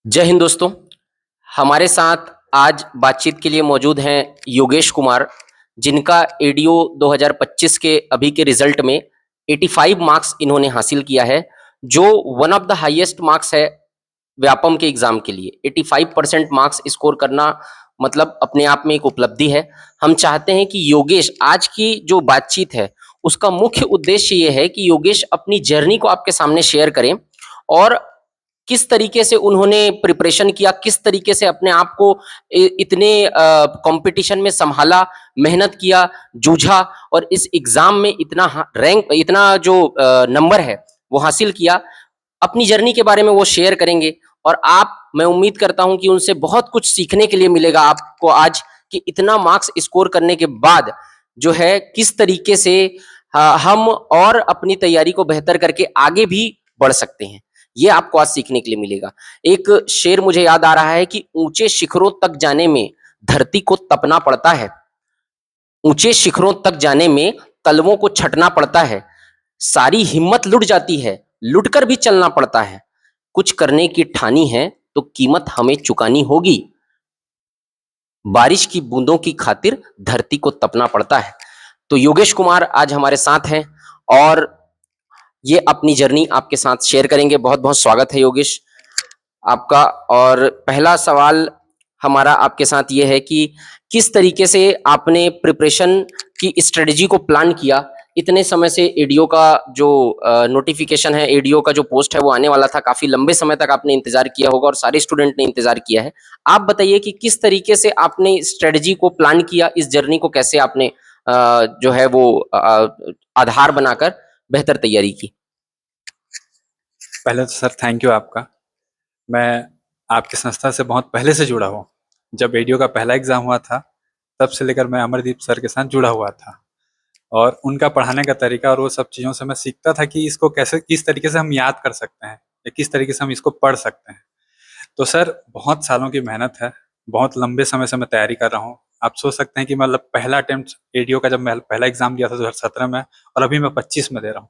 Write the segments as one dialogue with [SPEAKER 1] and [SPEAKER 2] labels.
[SPEAKER 1] जय हिंद दोस्तों। हमारे साथ आज बातचीत के लिए मौजूद हैं योगेश कुमार, जिनका एडीओ 2025 के अभी के रिजल्ट में 85 मार्क्स इन्होंने हासिल किया है, जो one of the highest marks है व्यापम के एग्जाम के लिए। 85% मार्क्स स्कोर करना मतलब अपने आप में एक उपलब्धि है। हम चाहते हैं कि योगेश, आज की जो बातचीत है उसका मुख्य उद्देश्य ये है कि योगेश अपनी जर्नी को आपके सामने शेयर करें और किस तरीके से उन्होंने प्रिपरेशन किया, किस तरीके से अपने आप को इतने कंपटीशन में संभाला, मेहनत किया, जूझा और इस एग्जाम में इतना रैंक, इतना जो नंबर है वो हासिल किया। अपनी जर्नी के बारे में वो शेयर करेंगे और मैं उम्मीद करता हूं कि उनसे बहुत कुछ सीखने के लिए मिलेगा आपको आज, कि इतना मार्क्स स्कोर करने के बाद जो है किस तरीके से हम और अपनी तैयारी को बेहतर करके आगे भी बढ़ सकते हैं। ये आपको आज सीखने के लिए मिलेगा। एक शेर मुझे याद आ रहा है कि ऊंचे शिखरों तक जाने में धरती को तपना पड़ता है, ऊंचे शिखरों तक जाने में तलवों को छटना पड़ता है, सारी हिम्मत लुट जाती है, लुटकर भी चलना पड़ता है, कुछ करने की ठानी है तो कीमत हमें चुकानी होगी, बारिश की बूंदों की खातिर धरती को तपना पड़ता है। तो योगेश कुमार आज हमारे साथ हैं और ये अपनी जर्नी आपके साथ शेयर करेंगे। बहुत बहुत स्वागत है योगेश आपका। और पहला सवाल हमारा आपके साथ ये है कि किस तरीके से आपने प्रिपरेशन की स्ट्रेटजी को प्लान किया। इतने समय से एडीओ का जो नोटिफिकेशन है, एडीओ का जो पोस्ट है वो आने वाला था, काफी लंबे समय तक आपने इंतजार किया होगा और सारे स्टूडेंट ने इंतजार किया है। आप बताइए कि किस तरीके से आपने स्ट्रेटजी को प्लान किया, इस जर्नी को कैसे आपने जो है वो आधार बनाकर बेहतर तैयारी की।
[SPEAKER 2] पहले तो सर थैंक यू आपका। मैं आपकी संस्था से बहुत पहले से जुड़ा हूँ। जब एडीओ का पहला एग्ज़ाम हुआ था तब से लेकर मैं अमरदीप सर के साथ जुड़ा हुआ था और उनका पढ़ाने का तरीका और वो सब चीज़ों से मैं सीखता था कि इसको कैसे, किस तरीके से हम याद कर सकते हैं या किस तरीके से हम इसको पढ़ सकते हैं। तो सर बहुत सालों की मेहनत है, बहुत लंबे समय से मैं तैयारी कर रहा हूँ। आप सोच सकते हैं कि मतलब पहला अटेम्प्ट एडीओ का जब मैं पहला एग्ज़ाम दिया था 2017 में और अभी मैं 25 में दे रहा हूँ।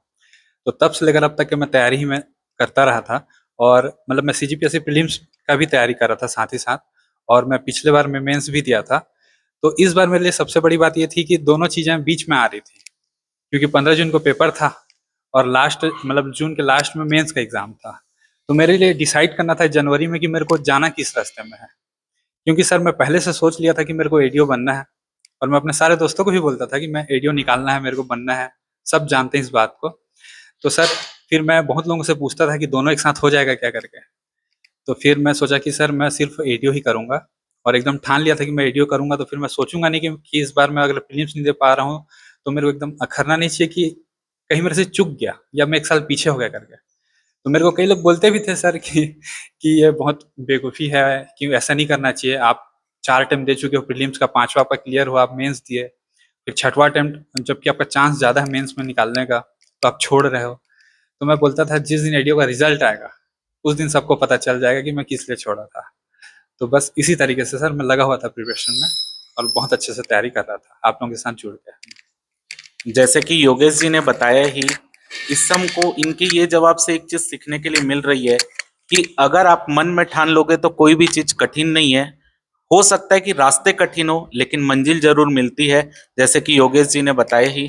[SPEAKER 2] तो तब से लेकर अब तक के मैं तैयारी ही में करता रहा था और मतलब मैं सीजीपीएससी प्रीलिम्स का भी तैयारी कर रहा था साथ ही साथ, और मैं पिछले बार में मेंस भी दिया था। तो इस बार मेरे लिए सबसे बड़ी बात ये थी कि दोनों चीज़ें बीच में आ रही थी, क्योंकि 15 जून को पेपर था और लास्ट मतलब जून के लास्ट में मेंस का एग्ज़ाम था। तो मेरे लिए डिसाइड करना था जनवरी में कि मेरे को जाना किस रास्ते में है, क्योंकि सर मैं पहले से सोच लिया था कि मेरे को एडीओ बनना है और मैं अपने सारे दोस्तों को भी बोलता था कि मैं एडीओ निकालना है, मेरे को बनना है। सब जानते हैं इस बात को। तो सर फिर मैं बहुत लोगों से पूछता था कि दोनों एक साथ हो जाएगा क्या करके। तो फिर मैं सोचा कि सर मैं सिर्फ एडीओ ही करूँगा और एकदम ठान लिया था कि मैं एडीओ करूँगा। तो फिर मैं सोचूंगा नहीं कि इस बार मैं अगर प्रीलिम्स नहीं दे पा रहा हूँ तो मेरे को एकदम अखरना नहीं चाहिए कि कहीं मेरे से चूक गया या मैं एक साल पीछे हो गया करके। तो मेरे को कई लोग बोलते भी थे सर कि ये बहुत बेवकूफ़ी है, कि ऐसा नहीं करना चाहिए। आप 4 अटेम्प्ट दे चुके हो, प्रीलिम्स का 5वां आपका क्लियर हुआ, आप मेंस दिए, फिर 6वां अटेम्प्ट जबकि आपका चांस ज़्यादा है मेंस में निकालने का, तो आप छोड़ रहे हो। तो मैं बोलता था जिस दिन एडीओ का रिजल्ट आएगा उस दिन सबको पता चल जाएगा कि मैं किस लिए छोड़ा था। तो बस इसी तरीके से सर मैं लगा हुआ था प्रिपरेशन में और बहुत अच्छे से तैयारी कर रहा था आप लोगों के साथ जुड़ के।
[SPEAKER 3] जैसे कि योगेश जी ने बताया ही, इस सम को इनकी ये जवाब से एक चीज सीखने के लिए मिल रही है कि अगर आप मन में ठान लोगे तो कोई भी चीज कठिन नहीं है। हो सकता है कि रास्ते कठिन हो लेकिन मंजिल जरूर मिलती है, जैसे कि योगेश जी ने बताया ही।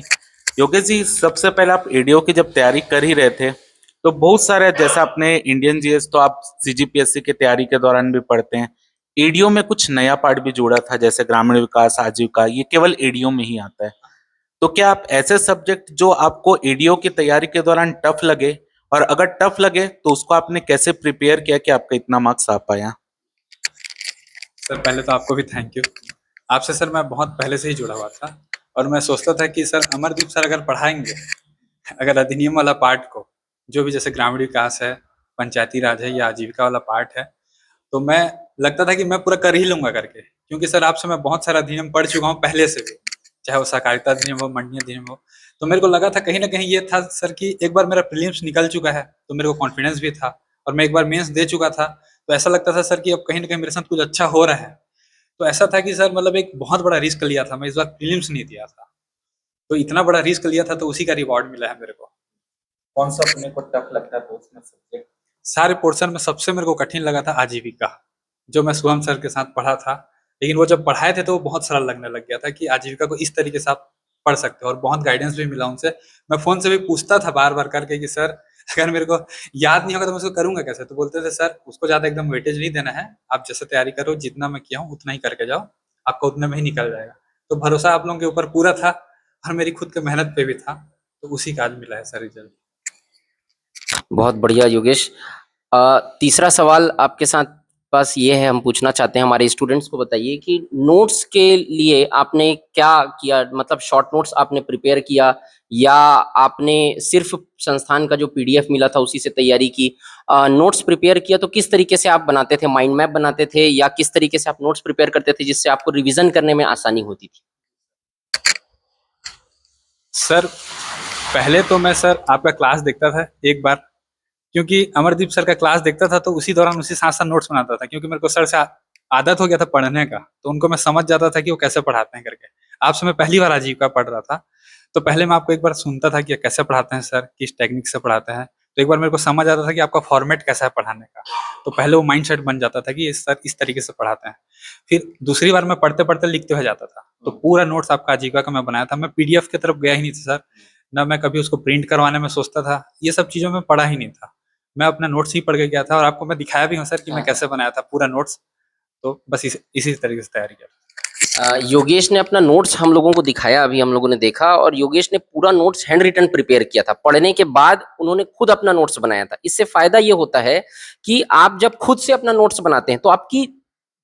[SPEAKER 3] योगेश जी, सबसे पहले आप एडीओ की जब तैयारी कर ही रहे थे तो बहुत सारे, जैसा अपने इंडियन जीएस तो आप सीजीपीएससी की तैयारी के दौरान भी पढ़ते हैं, एडीओ में कुछ नया पार्ट भी जुड़ा था, जैसे ग्रामीण विकास, आजीविका, ये केवल एडीओ में ही आता है। तो क्या आप ऐसे सब्जेक्ट जो आपको एडीओ की तैयारी के दौरान टफ लगे, और अगर टफ लगे तो उसको आपने कैसे प्रिपेयर किया कि आपका इतना मार्क्स आ पाया?
[SPEAKER 2] सर पहले तो आपको भी थैंक यू। आपसे सर मैं बहुत पहले से ही जुड़ा हुआ था और मैं सोचता था कि सर अमरदीप सर अगर पढ़ाएंगे, अगर अधिनियम वाला पार्ट को, जो भी जैसे ग्रामीण विकास है, पंचायती राज है या आजीविका वाला पार्ट है, तो मैं लगता था कि मैं पूरा कर ही लूंगा करके, क्योंकि सर आपसे मैं बहुत सारा अधिनियम पढ़ चुका हूँ पहले से भी, चाहे वो सहकारिता अधिनियम हो, मंडी अधिनियम हो। तो मेरे को लगा था कहीं ना कहीं ये था सर कि एक बार मेरा प्रीलिम्स निकल चुका है तो मेरे को कॉन्फिडेंस भी था और मैं एक बार मेंस दे चुका था। तो ऐसा लगता था सर कि अब कहीं ना कहीं मेरे साथ कुछ अच्छा हो रहा है। तो ऐसा था कि सर मतलब एक बहुत बड़ा रिस्क लिया था, मैं इस बार प्रीलिम्स नहीं दिया था, तो इतना बड़ा रिस्क लिया था तो उसी का रिवॉर्ड मिला है मेरे को।
[SPEAKER 3] कौन सा अपने को टफ लगता था उसमें सब्जेक्ट?
[SPEAKER 2] सारे पोर्शन में सबसे मेरे को कठिन लगा था आजीविका, जो मैं शुभम सर के साथ पढ़ा था। लेकिन वो जब पढ़ाए थे तो वो बहुत सरल लगने लग गया था कि आजीविका को इस तरीके से आप पढ़ सकते हो, और बहुत गाइडेंस भी मिला उनसे। मैं फ़ोन से भी पूछता था बार-बार करके कि सर अगर मेरे को याद नहीं होगा तो मैं उसको करूँगा कैसे? तो बोलते थे सर उसको ज़्यादा एकदम वेटेज नहीं देना है, आप जैसे तैयारी करो, जितना मैं किया हूँ उतना ही करके जाओ, आपका उतने में ही निकल जाएगा। तो भरोसा आप लोगों के ऊपर पूरा था और मेरी खुद की मेहनत पे भी था, तो उसी का आज मिला है सर रिज़ल्ट।
[SPEAKER 1] बहुत बढ़िया योगेश। तीसरा सवाल आपके साथ पास ये है, हम पूछना चाहते हैं, हमारे स्टूडेंट्स को बताइए कि नोट्स के लिए आपने क्या किया? मतलब शॉर्ट नोट्स आपने प्रिपेयर किया या आपने सिर्फ संस्थान का जो पीडीएफ मिला था उसी से तैयारी की? नोट्स प्रिपेयर किया तो किस तरीके से आप बनाते थे? माइंड मैप बनाते थे या किस तरीके से आप नोट्स प्रिपेयर करते थे जिससे आपको रिवीजन करने में आसानी होती थी?
[SPEAKER 2] सर पहले तो मैं सर आपका क्लास देखता था एक बार, क्योंकि अमरदीप सर का क्लास देखता था तो उसी दौरान उसी साथ साथ नोट्स बनाता था, क्योंकि मेरे को सर से आदत हो गया था पढ़ने का, तो उनको मैं समझ जाता था कि वो कैसे पढ़ाते हैं करके। आपसे मैं पहली बार आजीविका पढ़ रहा था, तो पहले मैं आपको एक बार सुनता था कि कैसे पढ़ाते हैं सर, किस टेक्निक से पढ़ाते हैं, तो एक बार मेरे को समझ आता था कि आपका फॉर्मेट कैसा है पढ़ाने का, तो पहले वो माइंड सेट बन जाता था कि ये सर इस तरीके से पढ़ाते हैं। फिर दूसरी बार मैं पढ़ते पढ़ते लिखते हुए जाता था, तो पूरा नोट्स आपका आजीविका का मैं बनाया था। मैं पीडीएफ की तरफ गया ही नहीं था सर, ना मैं कभी उसको प्रिंट करवाने में सोचता था, ये सब चीज़ों में पढ़ा ही नहीं था। मैं अपना नोट्स ही पढ़ के गया था और आपको मैं दिखाया भी हूँ सर कि मैं कैसे बनाया था पूरा नोट्स। तो बस इसी तरीके से तैयारी किया।
[SPEAKER 1] योगेश ने अपना नोट्स हम लोगों को दिखाया, अभी हम लोगों ने देखा, और योगेश ने पूरा नोट्स हैंड रिटन प्रिपेयर किया था। पढ़ने के बाद उन्होंने खुद अपना नोट्स बनाया था। इससे फायदा ये होता है कि आप जब खुद से अपना नोट्स बनाते हैं तो आपकी,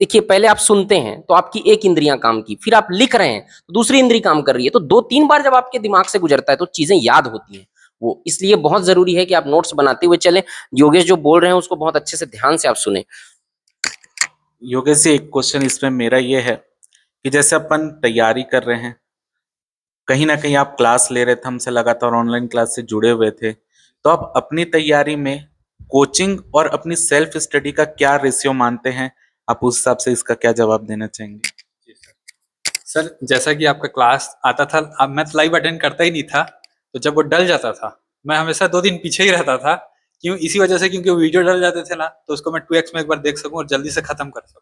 [SPEAKER 1] देखिए, पहले आप सुनते हैं तो आपकी एक इंद्रियां काम की, फिर आप लिख रहे हैं तो दूसरी इंद्री काम कर रही है, तो 2-3 बार जब आपके दिमाग से गुजरता है तो चीजें याद होती हैं। वो इसलिए बहुत जरूरी है कि आप नोट्स बनाते हुए चलें। योगेश जो बोल रहे हैं उसको बहुत अच्छे से ध्यान से आप सुने।
[SPEAKER 3] योगेश जी, एक क्वेश्चन इसमें मेरा ये है कि जैसे अपन तैयारी कर रहे हैं, कहीं ना कहीं आप क्लास ले रहे थे हमसे लगातार, ऑनलाइन क्लास से जुड़े हुए थे, तो आप अपनी तैयारी में कोचिंग और अपनी सेल्फ स्टडी का क्या रेशियो मानते हैं? आप उस हिसाब से इसका क्या जवाब देना चाहेंगे?
[SPEAKER 2] सर जैसा कि आपका क्लास आता था, अब मैं तो लाइव अटेंड करता ही नहीं था, तो जब वो डल जाता था मैं हमेशा 2 दिन पीछे ही रहता था। क्यों? इसी वजह से, क्योंकि वीडियो डल जाते थे ना, तो उसको मैं 2x में एक बार देख सकूं और जल्दी से खत्म कर सकूं।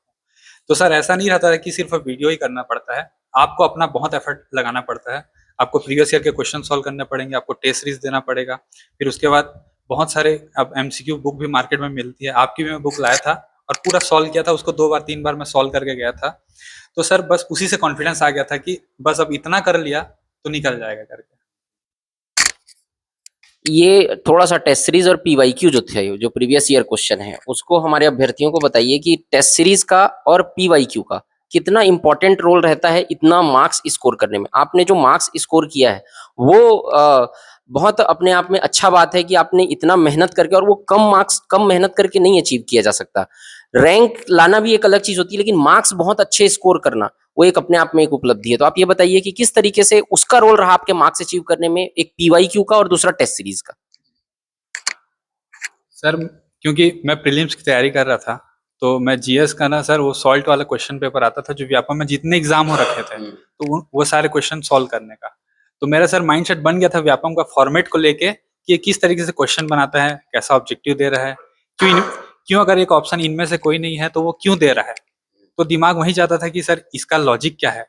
[SPEAKER 2] तो सर ऐसा नहीं रहता है कि सिर्फ वीडियो ही करना पड़ता है, आपको अपना बहुत एफर्ट लगाना पड़ता है। आपको प्रीवियस ईयर के क्वेश्चन सॉल्व करने पड़ेंगे, आपको टेस्ट सीरीज देना पड़ेगा, फिर उसके बाद बहुत सारे अब एमसीक्यू बुक भी मार्केट में मिलती है, आपकी भी मैं बुक लाया था और पूरा सॉल्व किया था उसको, 2 बार 3 बार मैं सॉल्व करके गया था। तो सर बस उसी से कॉन्फिडेंस आ गया था कि बस अब इतना कर लिया तो निकल जाएगा करके।
[SPEAKER 1] ये थोड़ा-सा टेस्ट सीरीज़ और पीवाईक्यू जो थे, जो प्रीवियस ईयर क्वेश्चन है, उसको हमारे अभ्यर्थियों को बताइए कि टेस्ट सीरीज़ का और पीवाईक्यू का कितना इम्पोर्टेंट रोल रहता है इतना मार्क्स स्कोर करने में। आपने जो मार्क्स स्कोर किया है, वो बहुत अपने आप में अच्छा बात है कि आपने इतना मेहनत करके, और वो कम मार्क्स, कम मेहनत करके नहीं अचीव किया जा सकता। रैंक लाना भी एक अलग चीज़ होती है, लेकिन मार्क्स बहुत अच्छे स्कोर करना, वो एक अपने आप में एक उपलब्धि है। तो आप ये बताइए कि किस तरीके से उसका रोल रहा आपके मार्क्स अचीव करने में, एक पीवाईक्यू का और दूसरा टेस्ट सीरीज़ का?
[SPEAKER 2] सर क्योंकि मैं प्रीलिम्स की तैयारी कर रहा था, तो मैं जीएस का ना सर वो सॉल्ट वाला क्वेश्चन पेपर आता था जो व्यापम में जितने एग्जाम हो रखे थे, तो वो सारे क्वेश्चन सॉल्व करने का। तो मेरा सर माइंडसेट बन गया था व्यापम का फॉर्मेट को लेके कि ये किस तरीके से क्वेश्चन बनाता है, कैसा ऑब्जेक्टिव दे रहा है, क्यों अगर एक ऑप्शन इनमें से कोई नहीं है तो वो क्यों दे रहा है। तो दिमाग वही जाता था कि सर इसका लॉजिक क्या है।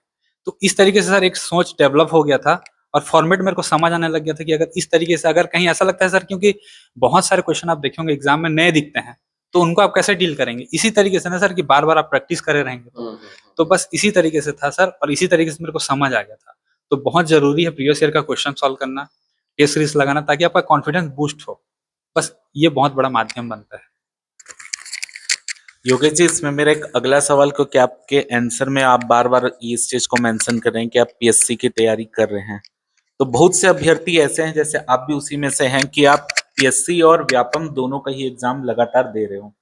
[SPEAKER 2] तो इस तरीके से सर एक सोच डेवलप हो गया था और फॉर्मेट मेरे को समझ आने लग गया था कि अगर इस तरीके से, अगर कहीं ऐसा लगता है सर, क्योंकि बहुत सारे क्वेश्चन आप देखे होंगे एग्जाम में नए दिखते हैं, तो उनको आप कैसे डील करेंगे? इसी तरीके से ना सर कि बार बार आप प्रैक्टिस करे रहेंगे। तो बस इसी तरीके से था सर, और इसी तरीके से मेरे को समझ आ गया था। तो बहुत जरूरी है प्रीवियस ईयर का क्वेश्चन सॉल्व करना, टेस्ट सीरीज लगाना, ताकि आपका कॉन्फिडेंस बूस्ट हो। बस ये बहुत बड़ा माध्यम बनता है।
[SPEAKER 3] योगेश जी, इसमें मेरा एक अगला सवाल, क्योंकि आपके आंसर में आप बार बार इस चीज को मेंशन कर रहे हैं कि आप पीएससी की तैयारी कर रहे हैं, तो बहुत से अभ्यर्थी ऐसे हैं, जैसे आप भी उसी में से हैं, कि आप पीएससी और व्यापम दोनों का ही एग्जाम लगातार दे रहे हो।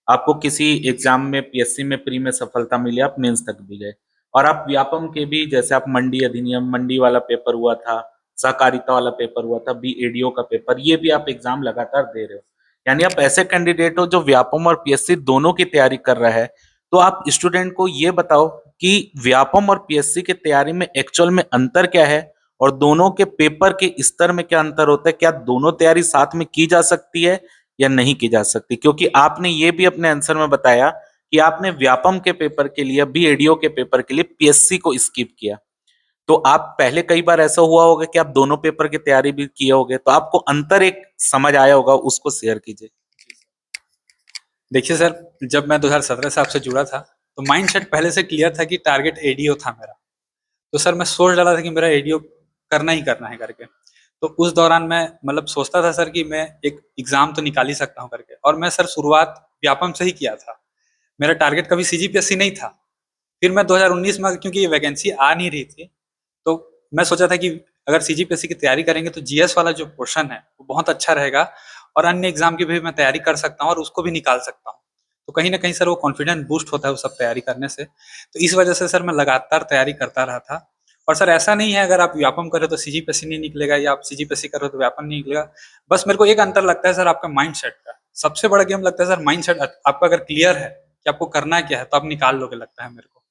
[SPEAKER 3] आपको किसी एग्जाम में पीएससी में प्री में सफलता मिली, आप मेंस तक भी गए, और आप व्यापम के भी, जैसे आप मंडी अधिनियम, मंडी वाला पेपर हुआ था, सहकारिता वाला पेपर हुआ था, बीएडीओ का पेपर, ये भी आप एग्जाम लगातार दे रहे हो। यानी आप ऐसे कैंडिडेट हो जो व्यापम और पीएससी दोनों की तैयारी कर रहा है। तो आप स्टूडेंट को ये बताओ कि व्यापम और पीएससी की तैयारी में एक्चुअल में अंतर क्या है, और दोनों के पेपर के स्तर में क्या अंतर होता है? क्या दोनों तैयारी साथ में की जा सकती है, या नहीं की जा सकती? क्योंकि आपने ये भी अपने आंसर में बताया कि आपने व्यापम के पेपर के लिए, बी एडीओ के पेपर के लिए पीएससी को स्किप किया। तो आप पहले कई बार ऐसा हुआ होगा कि आप दोनों पेपर की तैयारी भी किए होगे, तो आपको अंतर एक समझ आया होगा, उसको शेयर कीजिए।
[SPEAKER 2] देखिए सर, जब मैं 2017 से आपसे जुड़ा था तो माइंडसेट पहले से क्लियर था कि टारगेट एडीओ था मेरा। तो सर मैं सोच डाला था कि मेरा एडीओ करना ही करना है करके। तो उस दौरान मैं मतलब सोचता था सर कि मैं एक एग्जाम तो निकाल ही सकता हूँ करके, और मैं सर शुरुआत व्यापम से ही किया था। मेरा टारगेट कभी सीजीपीएससी नहीं था। फिर मैं 2019 में, क्योंकि ये वैकेंसी आ नहीं रही थी, तो मैं सोचा था कि अगर सीजीपीएससी की तैयारी करेंगे तो जीएस वाला जो पोर्शन है वो बहुत अच्छा रहेगा, और अन्य एग्जाम की भी मैं तैयारी कर सकता हूँ और उसको भी निकाल सकता हूँ। तो कहीं ना कहीं सर वो कॉन्फिडेंस बूस्ट होता है वो सब तैयारी करने से। तो इस वजह से सर मैं लगातार तैयारी करता रहा था। और सर ऐसा नहीं है अगर आप व्यापम करें तो सीजीपीएससी नहीं निकलेगा, या आप सीजीपीएससी करो तो व्यापम नहीं निकलेगा। बस मेरे को एक अंतर लगता है सर, आपका माइंड सेट का। सबसे बड़ा गेम लगता है सर माइंड सेट। आपका अगर क्लियर है कि आपको करना क्या है तो आप निकाल लोगे, लगता है मेरे को।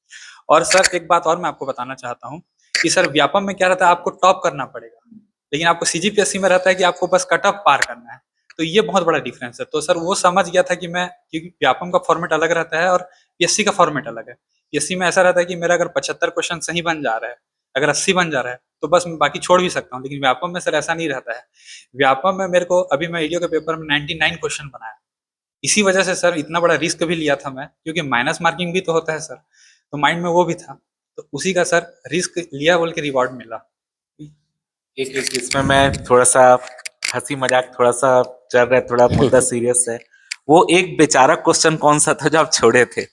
[SPEAKER 2] और सर एक बात और मैं आपको बताना चाहता हूँ कि सर व्यापम में क्या रहता है, आपको टॉप करना पड़ेगा, लेकिन आपको सीजीपीएससी में रहता है कि आपको बस कट ऑफ पार करना है। तो ये बहुत बड़ा डिफरेंस है। तो सर वो समझ गया था कि मैं, क्योंकि व्यापम का फॉर्मेट अलग रहता है और पीएससी का फॉर्मेट अलग है। पीएससी में ऐसा रहता है कि मेरा अगर 75 क्वेश्चन सही बन जा रहा है, अगर 80 बन जा रहा है तो बस मैं बाकी छोड़ भी सकता हूँ। लेकिन व्यापम में सर ऐसा नहीं रहता है। व्यापम में मेरे को अभी, मैं ईडीओ के पेपर में 99 क्वेश्चन बनाया। इसी वजह से सर इतना बड़ा रिस्क भी लिया था मैं, क्योंकि माइनस मार्किंग भी तो होता है सर, तो माइंड में वो भी था। तो उसी का सर रिस्क लिया बोल के रिवॉर्ड मिला।
[SPEAKER 3] एक एक इसमें मैं थोड़ा सा हंसी मजाक थोड़ा सा चल रहा है, थोड़ा मुद्दा सीरियस है। वो एक बेचारा क्वेश्चन कौन सा था जो आप छोड़े थे?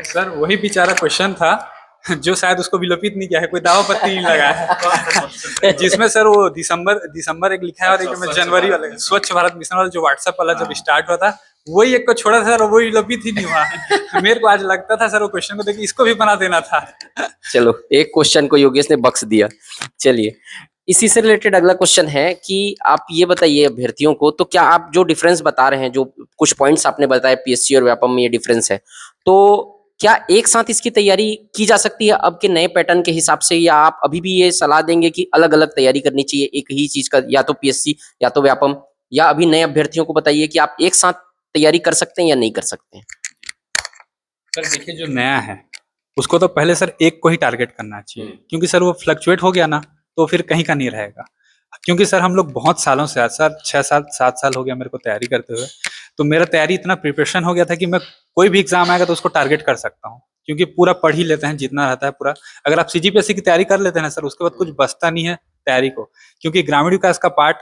[SPEAKER 2] सर वही बेचारा क्वेश्चन था जो शायद उसको विलोपित नहीं किया है, कोई दावा पत्ती नहीं लगा है। जिसमें सर वो दिसंबर एक लिखा है और एक में जनवरी वाला, स्वच्छ भारत मिशन वाला जो व्हाट्सएप वाला जब स्टार्ट हुआ था, वही एक को छोड़ा था सर, वो विलोपित ही नहीं हुआ। मेरे को आज लगता था सर वो क्वेश्चन को देखिए इसको भी बना देना था।
[SPEAKER 1] चलो, एक क्वेश्चन को योगेश ने बख्श दिया। चलिए, इसी से रिलेटेड अगला क्वेश्चन है कि आप ये बताइए अभ्यर्थियों को, तो क्या आप जो डिफरेंस बता रहे हैं, जो कुछ पॉइंट्स आपने बताए पीएससी और व्यापम में ये डिफरेंस है, तो क्या एक साथ इसकी तैयारी की जा सकती है अब के नए पैटर्न के हिसाब से, या आप अभी भी ये सलाह देंगे कि अलग अलग तैयारी करनी चाहिए एक ही चीज का, या तो पीएससी या तो व्यापम? या अभी नए अभ्यर्थियों को बताइए कि आप एक साथ तैयारी कर सकते हैं या नहीं कर सकते हैं?
[SPEAKER 2] सर देखिए, जो नया है उसको तो पहले सर एक को ही टारगेट करना चाहिए, क्योंकि सर वो फ्लक्चुएट हो गया ना तो फिर कहीं का नहीं रहेगा। क्योंकि सर हम लोग बहुत सालों से, आज सर 6 साल 7 साल हो गया मेरे को तैयारी करते हुए। तो मेरा तैयारी इतना प्रिपरेशन हो गया था कि मैं कोई भी एग्जाम आएगा तो उसको टारगेट कर सकता हूँ, क्योंकि पूरा पढ़ ही लेते हैं जितना रहता है पूरा। अगर आप सीजीपीएससी की तैयारी कर लेते हैं ना सर, उसके बाद कुछ बचता नहीं है तैयारी को, क्योंकि ग्रामीण विकास का पार्ट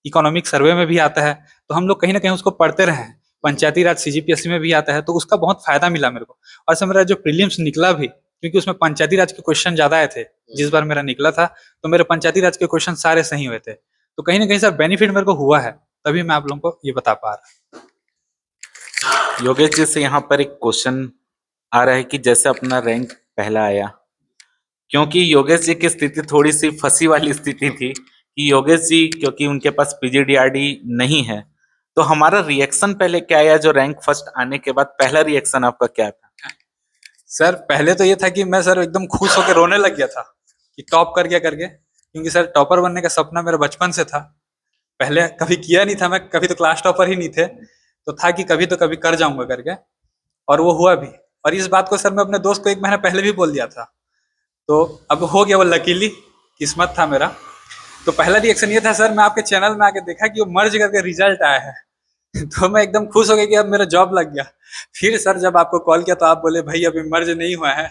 [SPEAKER 2] इकोनॉमिक सर्वे में भी आता है, तो हम लोग कहीं ना कहीं उसको पढ़ते रहे हैं। पंचायती राज सीजीपीएससी में भी आता है, तो उसका बहुत फायदा मिला मेरे को। और सर मेरा जो प्रीलिम्स निकला भी, क्योंकि उसमें पंचायती राज के क्वेश्चन ज्यादा आए थे, जिस बार मेरा निकला था तो मेरे पंचायती राज के क्वेश्चन सारे सही हुए थे। तो कहीं ना कहीं सर बेनिफिट मेरे को हुआ है, तभी मैं आप लोगों को ये बता पा रहा।
[SPEAKER 3] योगेश जी से यहाँ पर एक क्वेश्चन आ रहा है कि जैसे अपना रैंक पहला आया, क्योंकि योगेश जी की स्थिति थोड़ी सी फंसी वाली स्थिति थी कि योगेश जी, क्योंकि उनके पास पीजीडीआरडी नहीं है, तो हमारा रिएक्शन पहले क्या आया? जो रैंक फर्स्ट आने के बाद पहला रिएक्शन आपका क्या था?
[SPEAKER 2] सर पहले तो ये था कि मैं सर एकदम खुश होकर रोने लग गया था कि टॉप कर गया करके, क्योंकि सर टॉपर बनने का सपना मेरा बचपन से था। पहले कभी किया नहीं था मैं, कभी तो क्लास टॉपर ही नहीं थे, तो था कि कभी तो कभी कर जाऊंगा करके, और वो हुआ भी। और इस बात को सर मैं अपने दोस्त को 1 महीना पहले भी बोल दिया था, तो अब हो गया वो, लकीली किस्मत था मेरा। तो पहला रिएक्शन ये था सर, मैं आपके चैनल में आके देखा कि वो मर्ज करके रिजल्ट आया है। तो मैं एकदम खुश हो गया कि अब मेरा जॉब लग गया। फिर सर जब आपको कॉल किया तो आप बोले भाई अभी मर्ज नहीं हुआ है।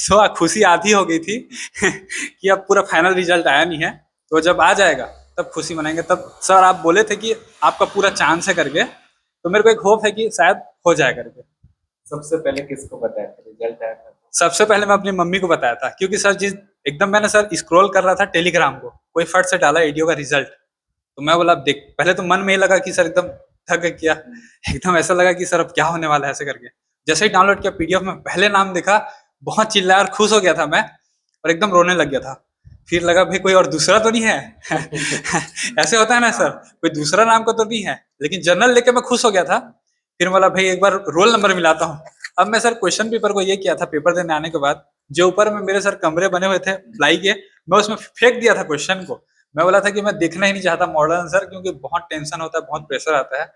[SPEAKER 2] तो खुशी आधी हो गई थी कि अब पूरा फाइनल रिजल्ट आया नहीं है, तो जब आ जाएगा तब खुशी मनाएंगे। तब सर आप बोले थे कि आपका पूरा चांस है करके, तो मेरे को एक होप है कि शायद हो जाए करके।
[SPEAKER 3] सबसे पहले किसको बताया था रिजल्ट आया था?
[SPEAKER 2] सबसे पहले मैं अपनी मम्मी को बताया था, क्योंकि सर जिस एकदम मैंने सर स्क्रॉल कर रहा था टेलीग्राम को, कोई फट से डाला ईडीओ का रिजल्ट, तो मैं बोला देख, पहले तो मन में ही लगा कि सर एकदम थक गया, एकदम ऐसा लगा कि सर अब क्या होने वाला है ऐसे करके। जैसे ही डाउनलोड किया पीडीएफ में पहले नाम देखा, बहुत चिल्लाया और खुश हो गया था मैं, और एकदम रोने लग गया था। फिर लगा भाई कोई और दूसरा तो नहीं है ऐसे होता है ना सर, कोई दूसरा नाम का तो नहीं है, लेकिन जनरल लेके मैं खुश हो गया था। फिर बोला भाई एक बार रोल नंबर मिलाता हूँ। अब मैं सर क्वेश्चन पेपर को ये किया था, पेपर देने आने के बाद जो ऊपर में मेरे सर कमरे बने हुए थे प्लाई के, मैं उसमें फेंक दिया था क्वेश्चन को। मैं बोला था कि मैं देखना ही नहीं चाहता मॉडल आंसर, क्योंकि बहुत टेंशन होता है, बहुत प्रेशर आता है।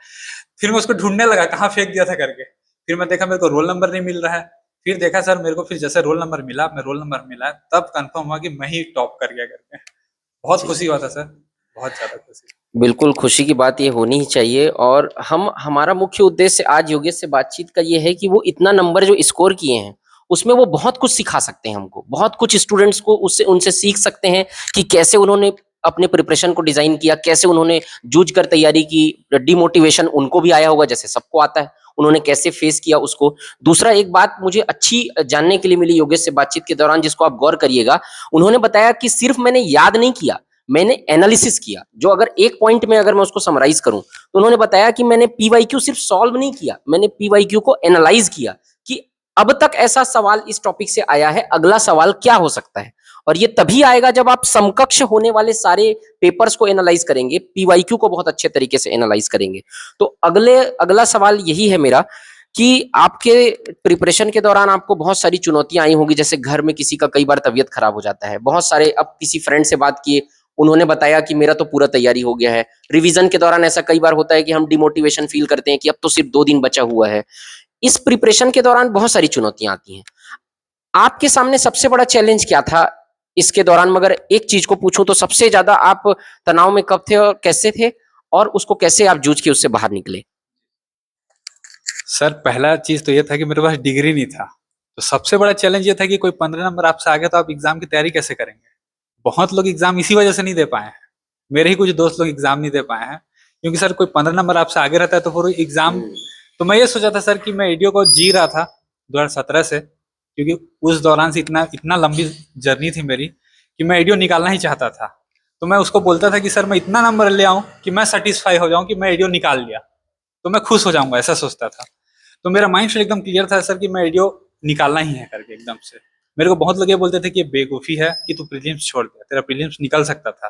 [SPEAKER 2] फिर मैं उसको ढूंढने लगा कहाँ फेंक दिया था करके। फिर मैं देखा मेरे को रोल नंबर नहीं मिल रहा है। फिर देखा सर मेरे को, फिर जैसे रोल नंबर मिला, मैं रोल नंबर मिला, तब कंफर्म हुआ कि मैं ही टॉप कर गया करके। बहुत
[SPEAKER 1] जी।
[SPEAKER 2] खुशी हुआ था सर, बहुत ज्यादा खुशी।
[SPEAKER 1] बिल्कुल खुशी की बात ये होनी ही चाहिए। और हम हमारा मुख्य उद्देश्य आज योगेश से बातचीत का ये है कि वो इतना नंबर जो स्कोर किए हैं उसमें वो बहुत कुछ सिखा सकते हैं हमको, बहुत कुछ स्टूडेंट्स को उससे उनसे सीख सकते हैं कि कैसे उन्होंने अपने प्रिपरेशन को डिजाइन किया, कैसे उन्होंने जूझ कर तैयारी की। डिमोटिवेशन उनको भी आया होगा जैसे सबको आता है, उन्होंने कैसे फेस किया उसको। दूसरा एक बात मुझे अच्छी जानने के लिए मिली योगेश से बातचीत के दौरान, जिसको आप गौर करिएगा, उन्होंने बताया कि सिर्फ मैंने याद नहीं किया, मैंने एनालिसिस किया। जो अगर एक पॉइंट में अगर मैं उसको समराइज करूं तो उन्होंने बताया कि मैंने पीवाईक्यू सिर्फ सॉल्व नहीं किया, मैंने पीवाईक्यू को एनालाइज किया कि अब तक ऐसा सवाल इस टॉपिक से आया है, अगला सवाल क्या हो सकता है। और ये तभी आएगा जब आप समकक्ष होने वाले सारे पेपर्स को एनालाइज करेंगे, पीवाईक्यू को बहुत अच्छे तरीके से एनालाइज करेंगे। तो अगला सवाल यही है मेरा कि आपके प्रिपरेशन के दौरान आपको बहुत सारी चुनौतियां आई होंगी, जैसे घर में किसी का कई बार तबीयत खराब हो जाता है, बहुत सारे, अब किसी फ्रेंड से बात किए, उन्होंने बताया कि मेरा तो पूरा तैयारी हो गया है। रिवीजन के दौरान ऐसा कई बार होता है कि हम डिमोटिवेशन फील करते हैं कि अब तो सिर्फ 2 दिन बचा हुआ है। इस प्रिपरेशन के दौरान बहुत सारी चुनौतियां आती हैं। आपके सामने सबसे बड़ा चैलेंज क्या था इसके दौरान? मगर एक चीज को पूछूं तो सबसे ज्यादा आप तनाव में कब थे और कैसे थे, और उसको कैसे आप जूझ के उससे बाहर निकले?
[SPEAKER 2] सर पहला चीज तो ये था कि मेरे पास डिग्री नहीं था। तो सबसे बड़ा चैलेंज ये था कि कोई 15 नंबर आपसे आगे तो आप एग्जाम की तैयारी कैसे करेंगे। बहुत लोग एग्जाम इसी वजह से नहीं दे पाए हैं। मेरे ही कुछ दोस्त लोग एग्जाम नहीं दे पाए हैं, क्योंकि सर कोई 15 नंबर आपसे आगे रहता है तो फिर एग्जाम। तो मैं ये सोचा था सर कि मैं एडीओ को जी रहा था 2017 से, क्योंकि उस दौरान से इतना इतना लंबी जर्नी थी मेरी कि मैं एडीओ निकालना ही चाहता था। तो मैं उसको बोलता था कि सर मैं इतना नंबर ले आऊं कि मैं सेटिस्फाई हो जाऊं कि मैं एडीओ निकाल लिया तो मैं खुश हो जाऊंगा, ऐसा सोचता था। तो मेरा माइंड सेट एकदम क्लियर था सर कि मैं एडीओ निकालना ही है करके एकदम से। मेरे को बहुत लोग ये बोलते थे कि ये बेवकूफ़ी है कि तू प्रीलिम्स छोड़ दे, तेरा प्रीलिम्स निकल सकता था।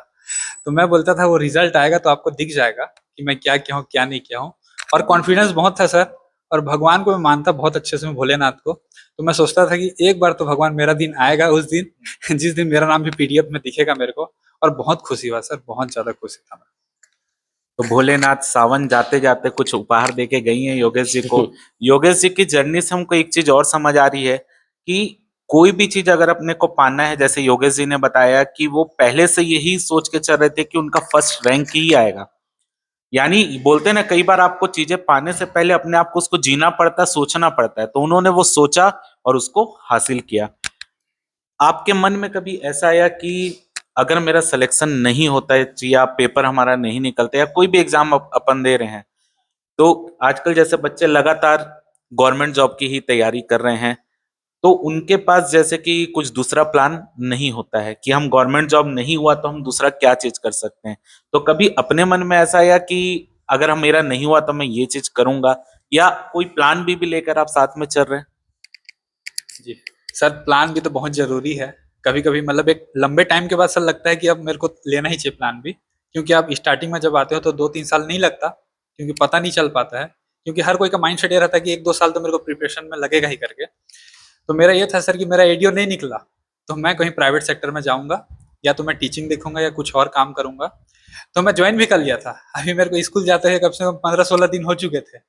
[SPEAKER 2] तो मैं बोलता था वो रिजल्ट आएगा तो आपको दिख जाएगा कि मैं क्या किया हूँ क्या नहीं किया हूँ। और कॉन्फिडेंस बहुत था सर, और भगवान को मैं मानता बहुत अच्छे से, मैं भोलेनाथ को। तो मैं सोचता था कि एक बार तो भगवान मेरा दिन आएगा उस दिन जिस दिन मेरा नाम भी पीडीएफ में दिखेगा मेरे को। और बहुत खुशी हुआ सर, बहुत ज्यादा खुशी था मैं।
[SPEAKER 3] तो भोलेनाथ सावन जाते जाते कुछ उपहार देके गई हैं योगेश जी को। योगेश जी की जर्नी से हमको एक चीज और समझ आ रही है कि कोई भी चीज अगर अपने को पाना है, जैसे योगेश जी ने बताया कि वो पहले से यही सोच के चल रहे थे कि उनका फर्स्ट रैंक ही आएगा। यानी बोलते हैं ना, कई बार आपको चीजें पाने से पहले अपने आप को उसको जीना पड़ता है, सोचना पड़ता है। तो उन्होंने वो सोचा और उसको हासिल किया। आपके मन में कभी ऐसा आया कि अगर मेरा सिलेक्शन नहीं होता है या पेपर हमारा नहीं निकलता या कोई भी एग्जाम अपन दे रहे हैं, तो आजकल जैसे बच्चे लगातार गवर्नमेंट जॉब की ही तैयारी कर रहे हैं, तो उनके पास जैसे कि कुछ दूसरा प्लान नहीं होता है कि हम गवर्नमेंट जॉब नहीं हुआ तो हम दूसरा क्या चीज कर सकते हैं। तो कभी अपने मन में ऐसा आया कि अगर हम मेरा नहीं हुआ तो मैं ये चीज करूंगा, या कोई प्लान भी लेकर आप साथ में चल रहे हैं?
[SPEAKER 2] जी सर, प्लान भी तो बहुत जरूरी है। कभी कभी मतलब एक लंबे टाइम के बाद सर लगता है कि अब मेरे को लेना ही चाहिए प्लान भी, क्योंकि आप स्टार्टिंग में जब आते हो तो 2-3 साल नहीं लगता, क्योंकि पता नहीं चल पाता है। क्योंकि हर कोई का माइंड सेट ये रहता है कि 1-2 साल तो मेरे को प्रिपरेशन में लगेगा ही करके। तो मेरा ये था सर कि मेरा एडीओ नहीं निकला तो मैं कहीं प्राइवेट सेक्टर में जाऊंगा, या तो मैं टीचिंग देखूंगा या कुछ और काम करूंगा। तो मैं ज्वाइन भी कर लिया था। अभी मेरे को स्कूल जाते हुए कम से कम 15-16 दिन हो चुके थे।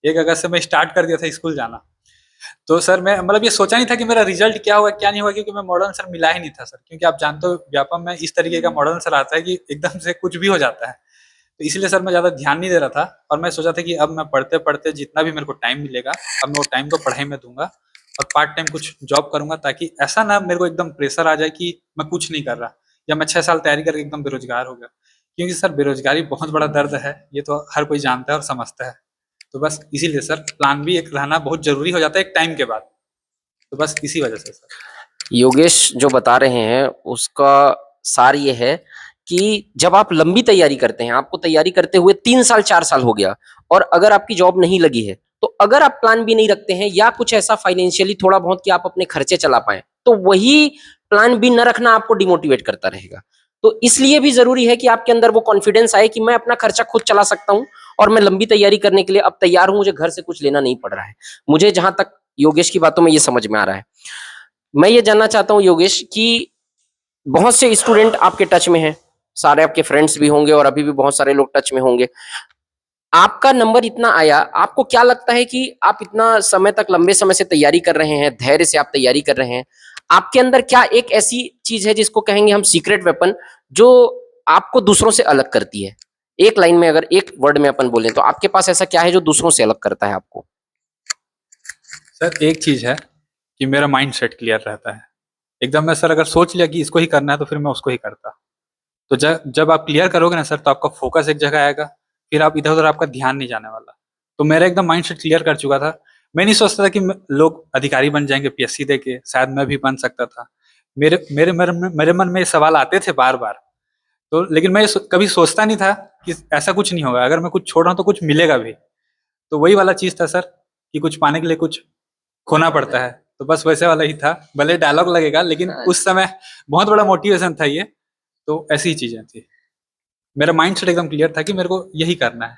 [SPEAKER 2] 1 अगस्त से मैं स्टार्ट कर दिया था स्कूल जाना। तो सर मैं मतलब ये सोचा नहीं था कि मेरा रिजल्ट क्या होगा क्या नहीं होगा, क्योंकि मैं मॉडल आंसर मिला ही नहीं था सर। क्योंकि आप जानते हो व्यापम में इस तरीके का मॉडल आंसर आता है कि एकदम से कुछ भी हो जाता है। तो इसलिए सर मैं ज़्यादा ध्यान नहीं दे रहा था, और मैं सोचा था कि अब मैं पढ़ते पढ़ते जितना भी मेरे को टाइम मिलेगा, अब मैं वो टाइम को पढ़ाई में दूंगा और पार्ट टाइम कुछ जॉब करूंगा, ताकि ऐसा ना मेरे को एकदम प्रेशर आ जाए कि मैं कुछ नहीं कर रहा, या मैं 6 साल तैयारी करके एकदम बेरोजगार हो गया। क्योंकि सर बेरोजगारी बहुत बड़ा दर्द है, ये तो हर कोई जानता है और समझता है। तो बस इसीलिए सर प्लान भी एक रहना बहुत जरूरी हो जाता है एक टाइम के बाद। तो बस इसी वजह से सर।
[SPEAKER 1] योगेश जो बता रहे हैं उसका सार ये है कि जब आप लंबी तैयारी करते हैं, आपको तैयारी करते हुए 3 साल 4 साल हो गया, और अगर आपकी जॉब नहीं लगी है, तो अगर आप प्लान भी नहीं रखते हैं या कुछ ऐसा फाइनेंशियली थोड़ा बहुत कि आप अपने खर्चे चला पाए, तो वही प्लान भी न रखना आपको डिमोटिवेट करता रहेगा। तो इसलिए भी जरूरी है कि आपके अंदर वो कॉन्फिडेंस आए कि मैं अपना खर्चा खुद चला सकता हूँ, और मैं लंबी तैयारी करने के लिए अब तैयार हूं, मुझे घर से कुछ लेना नहीं पड़ रहा है। मुझे जहां तक योगेश की बातों में ये समझ में आ रहा है। मैं ये जानना चाहता हूँ योगेश कि बहुत से स्टूडेंट आपके टच में हैं, सारे आपके फ्रेंड्स भी होंगे और अभी भी बहुत सारे लोग टच में होंगे। आपका नंबर इतना आया, आपको क्या लगता है कि आप इतना समय तक लंबे समय से तैयारी कर रहे हैं, धैर्य से आप तैयारी कर रहे हैं, आपके अंदर क्या एक ऐसी चीज है जिसको कहेंगे हम सीक्रेट वेपन, जो आपको दूसरों से अलग करती है? एक लाइन में, अगर एक वर्ड में अपन बोलें, तो आपके पास ऐसा क्या है जो दूसरों से अलग करता है आपको?
[SPEAKER 2] सर एक चीज है कि मेरा माइंड सेट क्लियर रहता है एकदम। मैं सर अगर सोच लिया कि इसको ही करना है तो फिर मैं उसको ही करता। तो जब जब आप क्लियर करोगे ना सर, तो आपका फोकस एक जगह आएगा, फिर आप इधर उधर आपका ध्यान नहीं जाने वाला। तो मेरा एकदम माइंड सेट क्लियर कर चुका था। मैं नहीं सोचता था कि लोग अधिकारी बन जाएंगे पीएससी दे के, शायद मैं भी बन सकता था। मेरे मन में ये सवाल आते थे बार बार। तो लेकिन मैं कभी सोचता नहीं था कि ऐसा कुछ नहीं होगा, अगर मैं कुछ छोड़ रहा हूँ तो कुछ मिलेगा भी। तो वही वाला चीज था सर, कि कुछ पाने के लिए कुछ खोना पड़ता है। तो बस वैसे वाला ही था, भले डायलॉग लगेगा, लेकिन उस समय बहुत बड़ा मोटिवेशन था ये। तो ऐसी ही चीजें थी। मेरा माइंड सेट एकदम क्लियर था कि मेरे को यही करना है।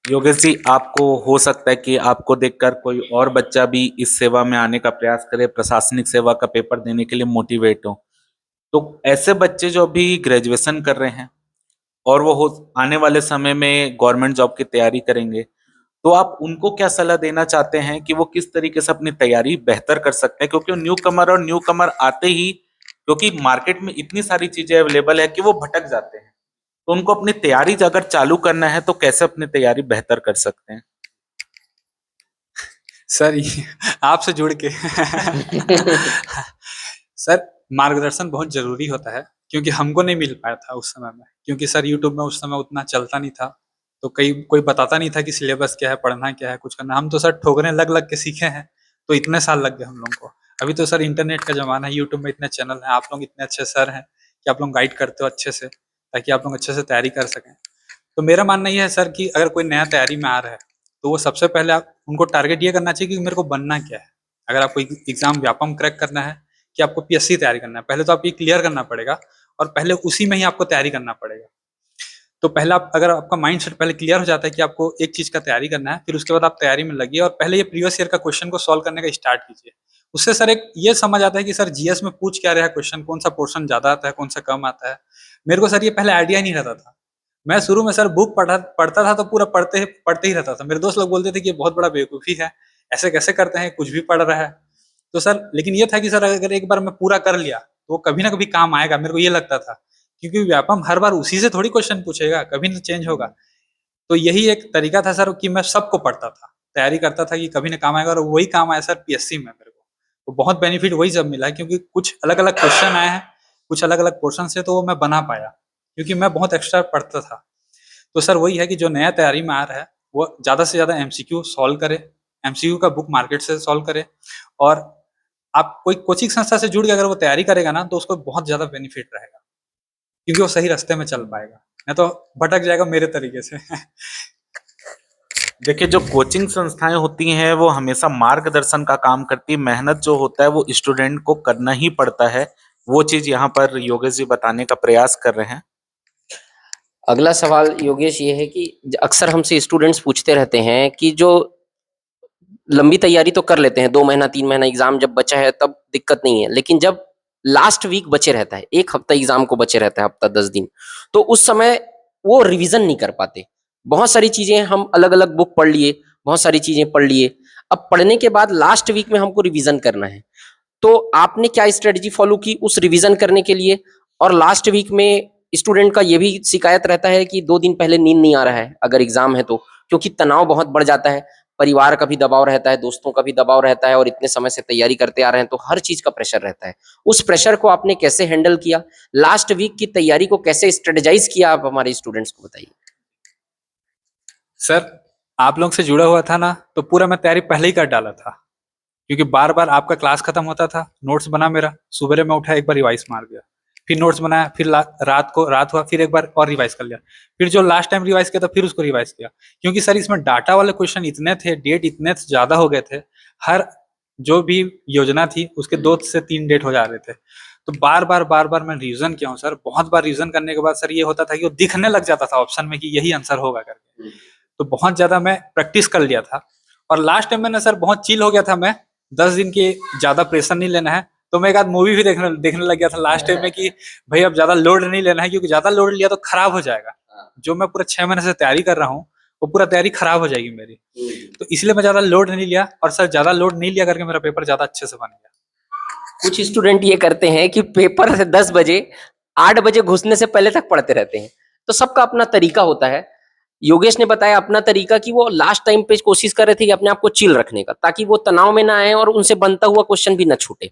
[SPEAKER 3] योगेश जी, आपको हो सकता है कि आपको देखकर कोई और बच्चा भी इस सेवा में आने का प्रयास करे, प्रशासनिक सेवा का पेपर देने के लिए मोटिवेट हो। तो ऐसे बच्चे जो अभी ग्रेजुएशन कर रहे हैं और वो हो आने वाले समय में गवर्नमेंट जॉब की तैयारी करेंगे, तो आप उनको क्या सलाह देना चाहते हैं कि वो किस तरीके से अपनी तैयारी बेहतर कर सकते हैं? क्योंकि वो न्यू कमर आते ही, क्योंकि मार्केट में इतनी सारी चीजें अवेलेबल है कि वो भटक जाते हैं। तो उनको अपनी तैयारी अगर चालू करना है तो कैसे अपनी तैयारी बेहतर कर सकते हैं?
[SPEAKER 2] सर आपसे जुड़ के सर मार्गदर्शन बहुत जरूरी होता है, क्योंकि हमको नहीं मिल पाया था उस समय में, क्योंकि सर यूट्यूब में उस समय उतना चलता नहीं था। तो कोई बताता नहीं था कि सिलेबस क्या है, पढ़ना क्या है, कुछ करना। हम तो सर ठोकने लग लग के सीखे हैं। तो इतने साल लग गए हम लोग को। अभी तो सर इंटरनेट का जमाना है, यूट्यूब में इतने चैनल हैं, आप लोग इतने अच्छे सर हैं कि आप लोग गाइड करते हो अच्छे से, ताकि आप लोग अच्छे से तैयारी कर सकें। तो मेरा मानना ये है सर कि अगर कोई नया तैयारी में आ रहा है, तो वो सबसे पहले आप उनको टारगेट ये करना चाहिए कि मेरे को बनना क्या है। अगर आपको एग्जाम व्यापम क्रैक करना है कि आपको पीएससी तैयारी करना है, पहले तो आप ये क्लियर करना पड़ेगा, और पहले उसी में ही आपको तैयारी करना पड़ेगा। तो पहले आप, अगर आपका माइंड सेट पहले क्लियर हो जाता है कि आपको एक चीज का तैयारी करना है, फिर उसके बाद आप तैयारी में लगिए और पहले ये प्रीवियस ईयर का क्वेश्चन को सॉल्व करने का स्टार्ट कीजिए। उससे सर एक ये समझ आता है कि सर जीएस में पूछ क्या रहा है क्वेश्चन, कौन सा पोर्शन ज्यादा आता है, कौन सा कम आता है। मेरे को सर ये पहले आइडिया नहीं रहता था। मैं शुरू में सर बुक पढ़ता था तो पूरा पढ़ते ही रहता था। मेरे दोस्त लोग बोलते थे कि ये बहुत बड़ा बेवकूफ़ी है, ऐसे कैसे करते हैं, कुछ भी पढ़ रहा है। तो सर लेकिन ये था कि सर अगर एक बार मैं पूरा कर लिया तो वो कभी ना कभी काम आएगा, मेरे को ये लगता था। क्योंकि व्यापम हर बार उसी से थोड़ी क्वेश्चन पूछेगा, कभी ना चेंज होगा। तो यही एक तरीका था सर कि मैं सबको पढ़ता था, तैयारी करता था कि कभी ना काम आएगा, और वही काम आया सर पीएससी में मेरे को। तो बहुत बेनिफिट वही सब मिला है, क्योंकि कुछ अलग अलग क्वेश्चन आए हैं, कुछ अलग अलग पोर्शन से, तो वो मैं बना पाया, क्योंकि मैं बहुत एक्स्ट्रा पढ़ता था। तो सर वही है कि जो नया तैयारी में आ रहा है, वो ज़्यादा से ज़्यादा एमसीक्यू सॉल्व करे, एमसीक्यू का बुक मार्केट से सॉल्व करे। और आप कोई कोचिंग संस्था से जुड़ के अगर वो तैयारी करेगा ना, तो उसको बहुत ज़्यादा बेनिफिट रहेगा, क्योंकि वो सही रास्ते में चल पाएगा, नहीं तो भटक जाएगा मेरे तरीके से।
[SPEAKER 3] देखिए, जो कोचिंग संस्थाएं होती हैं वो हमेशा मार्गदर्शन का काम करती है। मेहनत जो होता है वो स्टूडेंट को करना ही पड़ता है। वो चीज यहाँ पर योगेश जी बताने का प्रयास कर रहे हैं।
[SPEAKER 1] अगला सवाल योगेश ये है कि अक्सर हमसे स्टूडेंट्स पूछते रहते हैं कि जो लंबी तैयारी तो कर लेते हैं, 2 महीना 3 महीना एग्जाम जब बचा है तब दिक्कत नहीं है, लेकिन जब लास्ट वीक बचे रहता है, एक हफ्ता एग्जाम को बचे रहता है, हफ्ता 10 दिन, तो उस समय वो रिवीजन नहीं कर पाते। बहुत सारी चीजें हम अलग अलग बुक पढ़ लिए, बहुत सारी चीजें पढ़ लिए, अब पढ़ने के बाद लास्ट वीक में हमको रिवीजन करना है। तो आपने क्या स्ट्रेटजी फॉलो की उस रिवीजन करने के लिए? और लास्ट वीक में स्टूडेंट का ये भी शिकायत रहता है कि 2 दिन पहले नींद नहीं आ रहा है अगर एग्जाम है तो, क्योंकि तनाव बहुत बढ़ जाता है, परिवार का भी दबाव रहता है, दोस्तों का भी दबाव रहता है, और इतने समय से तैयारी करते आ रहे हैं तो हर चीज का प्रेशर रहता है। उस प्रेशर को आपने कैसे हैंडल किया? लास्ट वीक की तैयारी को कैसे स्ट्रेटेजाइज किया, आप हमारे स्टूडेंट्स को बताइए।
[SPEAKER 2] सर आप लोग से जुड़ा हुआ था ना, तो पूरा मैं तैयारी पहले ही कर डाला था, क्योंकि बार बार आपका क्लास खत्म होता था, नोट्स बना मेरा, सुबह में उठा एक बार रिवाइज मार दिया, फिर नोट्स बनाया, फिर रात हुआ, फिर एक बार और रिवाइज कर लिया, फिर जो लास्ट टाइम रिवाइज किया था फिर उसको रिवाइज किया। क्योंकि सर इसमें डाटा वाले क्वेश्चन इतने थे, डेट इतने ज्यादा हो गए थे, हर जो भी योजना थी उसके 2 से 3 डेट हो जा रहे थे। तो बार बार मैं रिवीजन किया हूँ सर। बहुत बार रिवीजन करने के बाद सर ये होता था कि वो दिखने लग जाता था ऑप्शन में कि यही आंसर होगा करके। तो बहुत ज्यादा मैं प्रैक्टिस कर लिया था। और लास्ट टाइम में ना सर बहुत चिल हो गया था मैं, 10 दिन के ज्यादा प्रेशर नहीं लेना है, तो मैं एक आध मूवी भी देखने लग गया था लास्ट टाइम में कि भाई अब ज्यादा लोड नहीं लेना है, क्योंकि ज्यादा लोड लिया तो खराब हो जाएगा। जो मैं पूरा 6 महीने से तैयारी कर रहा हूँ वो पूरा तैयारी खराब हो जाएगी मेरी। तो इसलिए मैं ज्यादा लोड नहीं लिया, और सर ज्यादा लोड नहीं लिया करके मेरा पेपर ज्यादा अच्छे से बन गया।
[SPEAKER 1] कुछ स्टूडेंट ये करते हैं कि पेपर से 10 बजे 8 बजे घुसने से पहले तक पढ़ते रहते हैं। तो सबका अपना तरीका होता है। योगेश ने बताया अपना तरीका कि वो लास्ट टाइम पे कोशिश कर रहे थे कि अपने आप को चिल रखने का, ताकि वो तनाव में ना आए और उनसे बनता हुआ क्वेश्चन भी ना छूटे।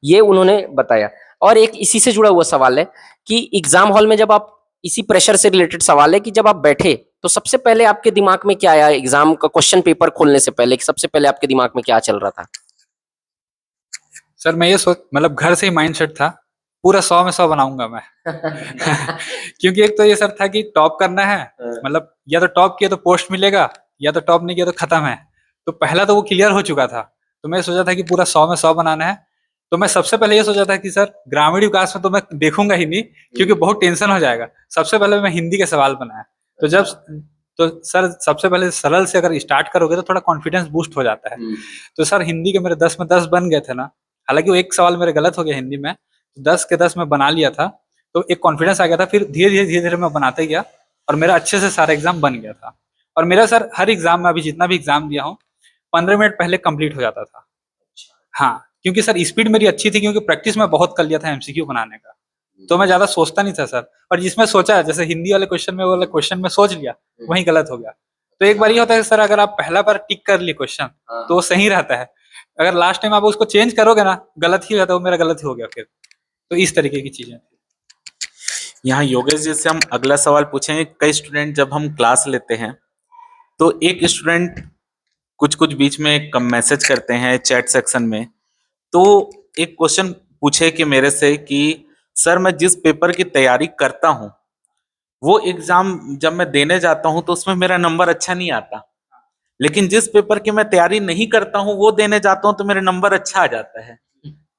[SPEAKER 1] ये उन्होंने बताया। और एक इसी से जुड़ा हुआ सवाल है कि एग्जाम हॉल में जब आप, इसी प्रेशर से रिलेटेड सवाल है कि जब आप बैठे तो सबसे पहले आपके दिमाग में क्या आया एग्जाम का क्वेश्चन पेपर खोलने से पहले, सबसे पहले आपके दिमाग में क्या चल रहा था?
[SPEAKER 2] सर मैं ये सोच, मतलब घर से ही माइंडसेट था पूरा 100 में 100 बनाऊंगा मैं। क्योंकि एक तो ये सर था कि टॉप करना है, मतलब या तो टॉप किया तो पोस्ट मिलेगा, या तो टॉप नहीं किया तो खत्म है। तो पहला तो वो क्लियर हो चुका था, तो मैं सोचा था कि पूरा 100 में 100 बनाना है। तो मैं सबसे पहले ये सोचा था कि सर ग्रामीण विकास में तो मैं देखूंगा ही नहीं, क्योंकि बहुत टेंशन हो जाएगा। सबसे पहले मैं हिंदी के सवाल बनाया। तो जब तो सर सबसे पहले सरल से अगर स्टार्ट करोगे तो थोड़ा कॉन्फिडेंस बूस्ट हो जाता है। तो सर हिंदी के मेरे 10 में 10 बन गए थे ना। हालांकि वो एक सवाल मेरे गलत हो गया हिंदी में, 10 के 10 मैं बना लिया था। तो एक कॉन्फिडेंस आ गया था। फिर धीरे धीरे मैं बनाते गया, और मेरा अच्छे से सारा एग्जाम बन गया था। और मेरा सर हर एग्जाम में, अभी जितना भी एग्जाम दिया हूँ, 15 मिनट पहले कंप्लीट हो जाता था। हाँ, क्योंकि सर स्पीड मेरी अच्छी थी, क्योंकि प्रैक्टिस में बहुत कर लिया था एमसीक्यू बनाने का। तो मैं ज्यादा सोचता नहीं था सर। और जिसमें सोचा, जैसे हिंदी वाले क्वेश्चन में, वो वाले क्वेश्चन में सोच लिया, वहीं गलत हो गया। तो एक बार ये होता है सर, अगर आप पहला बार टिक कर लिए क्वेश्चन तो वो सही रहता है। अगर लास्ट टाइम आप उसको चेंज करोगे ना, गलत ही हो जाता है। वो मेरा गलत ही हो गया फिर। तो इस तरीके की चीजें।
[SPEAKER 3] यहाँ योगेश जी से हम अगला सवाल पूछेंगे। कई स्टूडेंट जब हम क्लास लेते हैं तो एक स्टूडेंट कुछ कुछ बीच में कम मैसेज करते हैं चैट सेक्शन में। तो एक क्वेश्चन पूछे कि मेरे से कि सर मैं जिस पेपर की तैयारी करता हूँ वो एग्जाम जब मैं देने जाता हूँ तो उसमें मेरा नंबर अच्छा नहीं आता, लेकिन जिस पेपर की मैं तैयारी नहीं करता हूँ वो देने जाता हूँ तो मेरा नंबर अच्छा आ जाता है।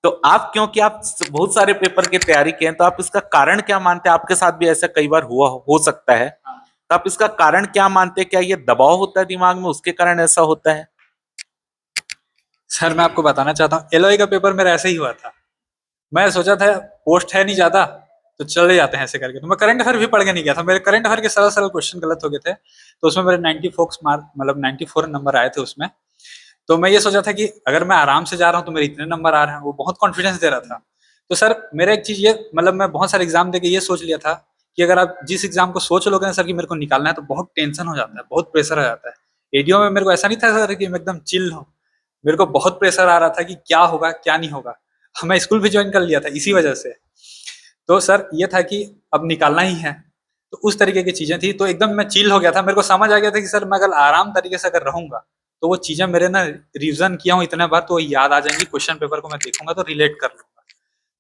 [SPEAKER 3] तो आप, क्योंकि आप बहुत सारे पेपर की तैयारी किए हैं, तो आप इसका कारण क्या मानते हैं? आपके साथ भी ऐसा कई बार हुआ हो सकता है, तो आप इसका कारण क्या मानते हैं? क्या ये दबाव होता है दिमाग में, उसके कारण ऐसा होता है?
[SPEAKER 2] सर मैं आपको बताना चाहता हूँ, एलओए का पेपर मेरा ऐसे ही हुआ था। मैं सोचा था पोस्ट है नहीं ज्यादा, तो चले जाते हैं ऐसे करके। तो मैं करंट अफेयर भी पढ़ के नहीं गया था। मेरे करंट अफेयर के सरल सरल क्वेश्चन गलत हो गए थे। तो उसमें मेरे 94 मार्क, मतलब 94 नंबर आए थे उसमें। तो मैं ये सोचा था कि अगर मैं आराम से जा रहा हूँ तो मेरे इतने नंबर आ रहे हैं। वो बहुत कॉन्फिडेंस दे रहा था। तो सर मेरा एक चीज ये, मतलब मैं बहुत सारे एग्जाम देके ये सोच लिया था कि अगर आप जिस एग्जाम को सोच लोगे ना सर कि मेरे को निकालना है, तो बहुत टेंशन हो जाता है, बहुत प्रेशर हो जाता है। एडीओ में मेरे को ऐसा नहीं था सर कि मैं एकदम चिल हूँ। मेरे को बहुत प्रेशर आ रहा था कि क्या होगा क्या नहीं होगा। मैं स्कूल भी ज्वाइन कर लिया था इसी वजह से। तो सर ये था कि अब निकालना ही है। तो उस तरीके की चीजें थी। तो एकदम मैं चिल हो गया था। मेरे को समझ आ गया था कि सर मैं अगर आराम तरीके से अगर रहूंगा तो वो चीजें मेरे ना, रिविजन किया हूँ इतने बार, तो वो याद आ जाएंगी। क्वेश्चन पेपर को मैं देखूंगा तो रिलेट कर लूंगा।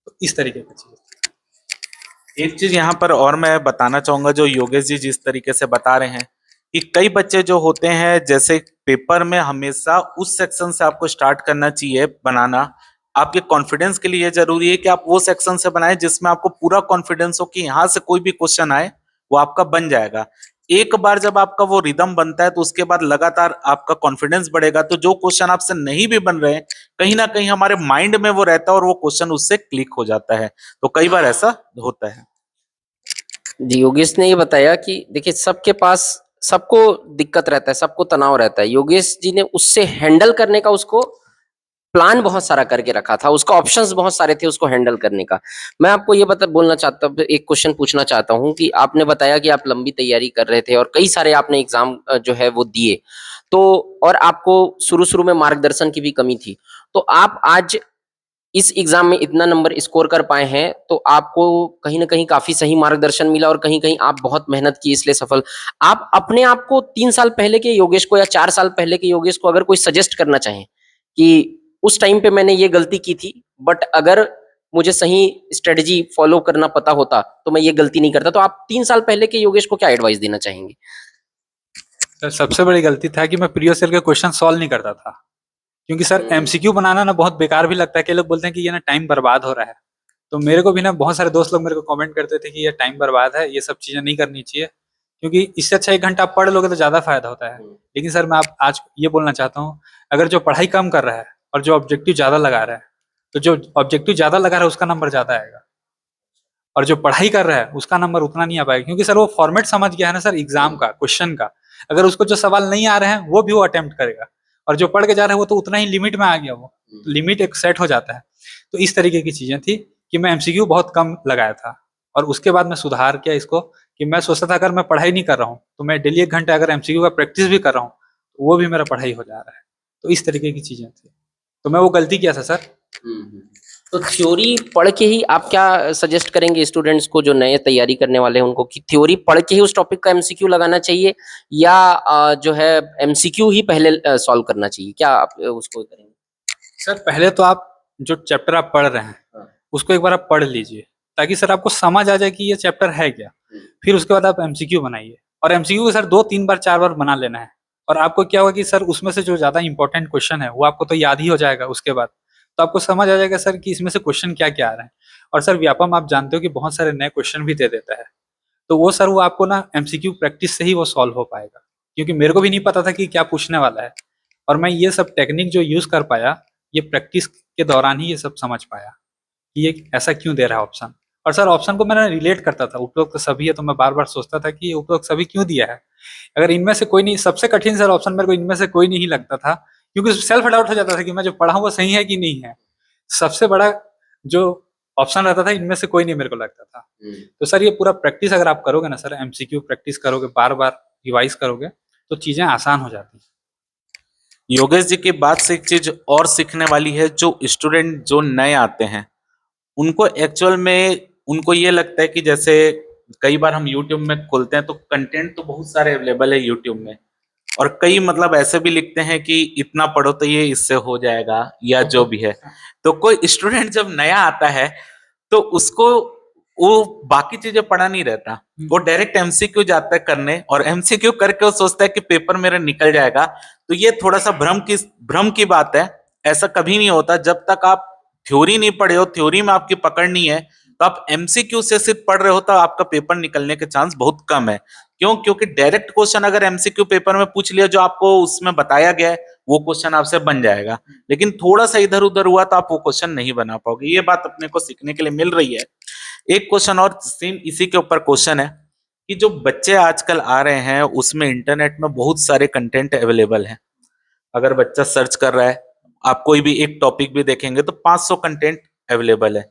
[SPEAKER 2] तो इस तरीके की चीजें।
[SPEAKER 3] एक चीज यहाँ पर और मैं बताना चाहूंगा, जो योगेश जी जिस तरीके से बता रहे हैं कि कई बच्चे जो होते हैं, जैसे पेपर में हमेशा उस सेक्शन से आपको स्टार्ट करना चाहिए बनाना। आपके कॉन्फिडेंस के लिए ये जरूरी है कि आप वो सेक्शन से बनाएं जिसमें आपको पूरा कॉन्फिडेंस हो कि यहाँ से कोई भी क्वेश्चन आए वो आपका बन जाएगा। एक बार जब आपका वो रिदम बनता है तो उसके बाद लगातार आपका कॉन्फिडेंस बढ़ेगा। तो जो क्वेश्चन आपसे नहीं भी बन रहे हैं, कहीं ना कहीं हमारे माइंड में वो रहता है और वो क्वेश्चन उससे क्लिक हो जाता है। तो कई बार ऐसा होता है।
[SPEAKER 1] जी, योगेश ने ये बताया कि देखिए सबके पास, सबको दिक्कत रहता है, सबको तनाव रहता है। योगेश जी ने उससे हैंडल करने का उसको प्लान बहुत सारा करके रखा था, उसका ऑप्शंस बहुत सारे थे उसको हैंडल करने का। मैं आपको ये बोलना चाहता हूँ, एक क्वेश्चन पूछना चाहता हूँ कि आपने बताया कि आप लंबी तैयारी कर रहे थे और कई सारे आपने एग्जाम जो है वो दिए, तो और आपको शुरू शुरू में मार्गदर्शन की भी कमी थी। तो आप आज इस एग्जाम में इतना नंबर स्कोर कर पाए हैं, तो आपको कहीं ना कहीं काफी सही मार्गदर्शन मिला और कहीं कहीं आप बहुत मेहनत की इसलिए सफल। आप अपने आप को 3 साल पहले के योगेश को या 4 साल पहले के योगेश को अगर कोई सजेस्ट करना चाहें कि उस टाइम पे मैंने ये गलती की थी, बट अगर मुझे सही स्ट्रेटजी फॉलो करना पता होता तो मैं ये गलती नहीं करता, तो आप 3 साल पहले के योगेश को क्या एडवाइस देना चाहेंगे?
[SPEAKER 2] सर सबसे बड़ी गलती था कि मैं प्रीवियस ईयर के क्वेश्चन सॉल्व नहीं करता था। क्योंकि सर एमसीक्यू बनाना ना बहुत बेकार भी लगता है। कई लोग बोलते हैं कि ये ना टाइम बर्बाद हो रहा है। तो मेरे को भी ना बहुत सारे दोस्त लोग मेरे को कमेंट करते थे कि ये टाइम बर्बाद है, ये सब चीजें नहीं करनी चाहिए, क्योंकि इससे अच्छा 1 घंटा आप पढ़ लोगे तो ज्यादा फायदा होता है। लेकिन सर मैं आप आज ये बोलना चाहता हूँ, अगर जो पढ़ाई कम कर रहा है और जो ऑब्जेक्टिव ज्यादा लगा रहा है, तो जो ऑब्जेक्टिव ज्यादा लगा रहा है उसका नंबर ज्यादा आएगा, और जो पढ़ाई कर रहा है उसका नंबर उतना नहीं आ पाएगा, क्योंकि सर वो फॉर्मेट समझ गया है ना सर एग्जाम का, क्वेश्चन का। अगर उसको जो सवाल नहीं आ रहे हैं वो भी वो अटेम्प्ट करेगा, और जो पढ़ के जा रहा है वो तो उतना ही लिमिट में आ गया, वो लिमिट एक सेट हो जाता है। तो इस तरीके की चीजें थी कि मैं एमसीक्यू बहुत कम लगाया था, और उसके बाद मैं सुधार किया इसको कि मैं सोचता था अगर मैं पढ़ाई नहीं कर रहा हूँ तो मैं डेली 1 घंटा अगर एमसीक्यू का प्रैक्टिस भी कर रहा हूँ तो वो भी मेरा पढ़ाई हो जा रहा है। तो इस तरीके की चीजें थी, तो मैं वो गलती किया था सर।
[SPEAKER 1] तो थ्योरी पढ़ के ही आप क्या सजेस्ट करेंगे स्टूडेंट्स को जो नए तैयारी करने वाले हैं उनको, कि थ्योरी पढ़ के ही उस टॉपिक का एमसीक्यू लगाना चाहिए, या जो है एमसीक्यू ही पहले सॉल्व करना चाहिए, क्या आप उसको करेंगे?
[SPEAKER 2] सर पहले तो आप जो चैप्टर आप पढ़ रहे हैं उसको एक बार आप पढ़ लीजिए, ताकि सर आपको समझ आ जाए कि ये चैप्टर है क्या। फिर उसके बाद आप एमसीक्यू बनाइए, और एमसीक्यू सर 2-3 बार 4 बार बना लेना है, और आपको क्या होगा कि सर उसमें से जो ज्यादा इंपॉर्टेंट क्वेश्चन है वो आपको तो याद ही हो जाएगा उसके बाद, तो आपको समझ आ जाएगा सर कि इसमें से क्वेश्चन क्या क्या आ रहे हैं। और सर व्यापम आप जानते हो कि बहुत सारे नए क्वेश्चन भी दे देता है, तो वो सर वो आपको ना एमसीक्यू प्रैक्टिस से ही वो सॉल्व हो पाएगा, क्योंकि मेरे को भी नहीं पता था कि क्या पूछने वाला है, और मैं ये सब टेक्निक जो यूज कर पाया ये प्रैक्टिस के दौरान ही ये सब समझ पाया कि ये ऐसा क्यों दे रहा है ऑप्शन। और सर ऑप्शन को मैंने रिलेट करता था, उपरोक्त सभी है, तो मैं बार बार सोचता था कि ये उपरोक्त सभी क्यों दिया है, अगर इनमें से कोई नहीं, सबसे कठिन सर ऑप्शन मेरे को इनमें से कोई नहीं लगता था, क्योंकि सेल्फ डाउट हो जाता था कि मैं जो पढ़ा हूँ वो सही है कि नहीं है। सबसे बड़ा जो ऑप्शन रहता था इनमें से कोई नहीं मेरे को लगता था। तो सर ये पूरा प्रैक्टिस अगर आप करोगे ना सर, एमसीक्यू प्रैक्टिस करोगे, बार बार रिवाइज करोगे, तो चीजें आसान हो जाती हैं।
[SPEAKER 3] योगेश जी की बात से एक चीज और सीखने वाली है, जो स्टूडेंट जो नए आते हैं उनको एक्चुअल में उनको ये लगता है कि जैसे कई बार हम यूट्यूब में खोलते हैं तो कंटेंट तो बहुत सारे अवेलेबल है यूट्यूब में, और कई मतलब ऐसे भी लिखते हैं कि इतना पढ़ो तो ये इससे हो जाएगा या जो भी है। तो कोई स्टूडेंट जब नया आता है तो उसको वो बाकी चीजें पढ़ा नहीं रहता, वो डायरेक्ट एमसीक्यू जाता है करने, और एमसीक्यू करके वो सोचता है कि पेपर मेरा निकल जाएगा। तो ये थोड़ा सा भ्रम की बात है। ऐसा कभी नहीं होता, जब तक आप थ्योरी नहीं पढ़े हो, थ्योरी में आपकी पकड़ नहीं है, तो आप एमसीक्यू से सिर्फ पढ़ रहे हो तो आपका पेपर निकलने के चांस बहुत कम है। क्यों? क्योंकि डायरेक्ट क्वेश्चन अगर एमसीक्यू पेपर में पूछ लिया जो आपको उसमें बताया गया है वो क्वेश्चन आपसे बन जाएगा, लेकिन थोड़ा सा इधर उधर हुआ तो आप वो क्वेश्चन नहीं बना पाओगे। ये बात अपने को सीखने के लिए मिल रही है। एक क्वेश्चन और सेम इसी के ऊपर क्वेश्चन है कि जो बच्चे आजकल आ रहे हैं उसमें इंटरनेट में बहुत सारे कंटेंट अवेलेबल हैं। अगर बच्चा सर्च कर रहा है, आप कोई भी एक टॉपिक भी देखेंगे तो 500 कंटेंट अवेलेबल है।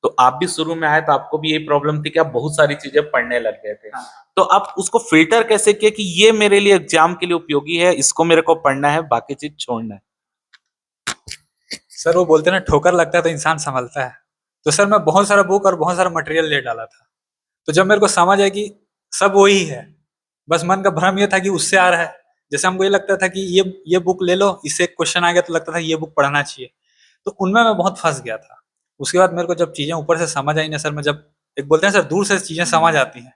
[SPEAKER 3] तो आप भी शुरू में आए तो आपको भी यही प्रॉब्लम थी कि आप बहुत सारी चीजें पढ़ने लग गए थे। तो आप उसको फिल्टर कैसे किए कि ये मेरे लिए एग्जाम के लिए उपयोगी है, इसको मेरे को पढ़ना है, बाकी चीज छोड़ना है?
[SPEAKER 2] सर वो बोलते हैं ना, ठोकर लगता है तो इंसान संभलता है। तो सर मैं बहुत सारा बुक और बहुत सारा मटेरियल ले डाला था, तो जब मेरे को समझ आया कि सब वही है, बस मन का भ्रम ये था कि उससे आ रहा है। जैसे हमको ये लगता था कि ये बुक ले लो, इससे क्वेश्चन आ गया तो लगता था ये बुक पढ़ना चाहिए, तो उनमें मैं बहुत फंस गया था। उसके बाद मेरे को जब चीजें ऊपर से समझ आई ना सर, मैं जब एक बोलते हैं सर दूर से चीजें समझ आती हैं,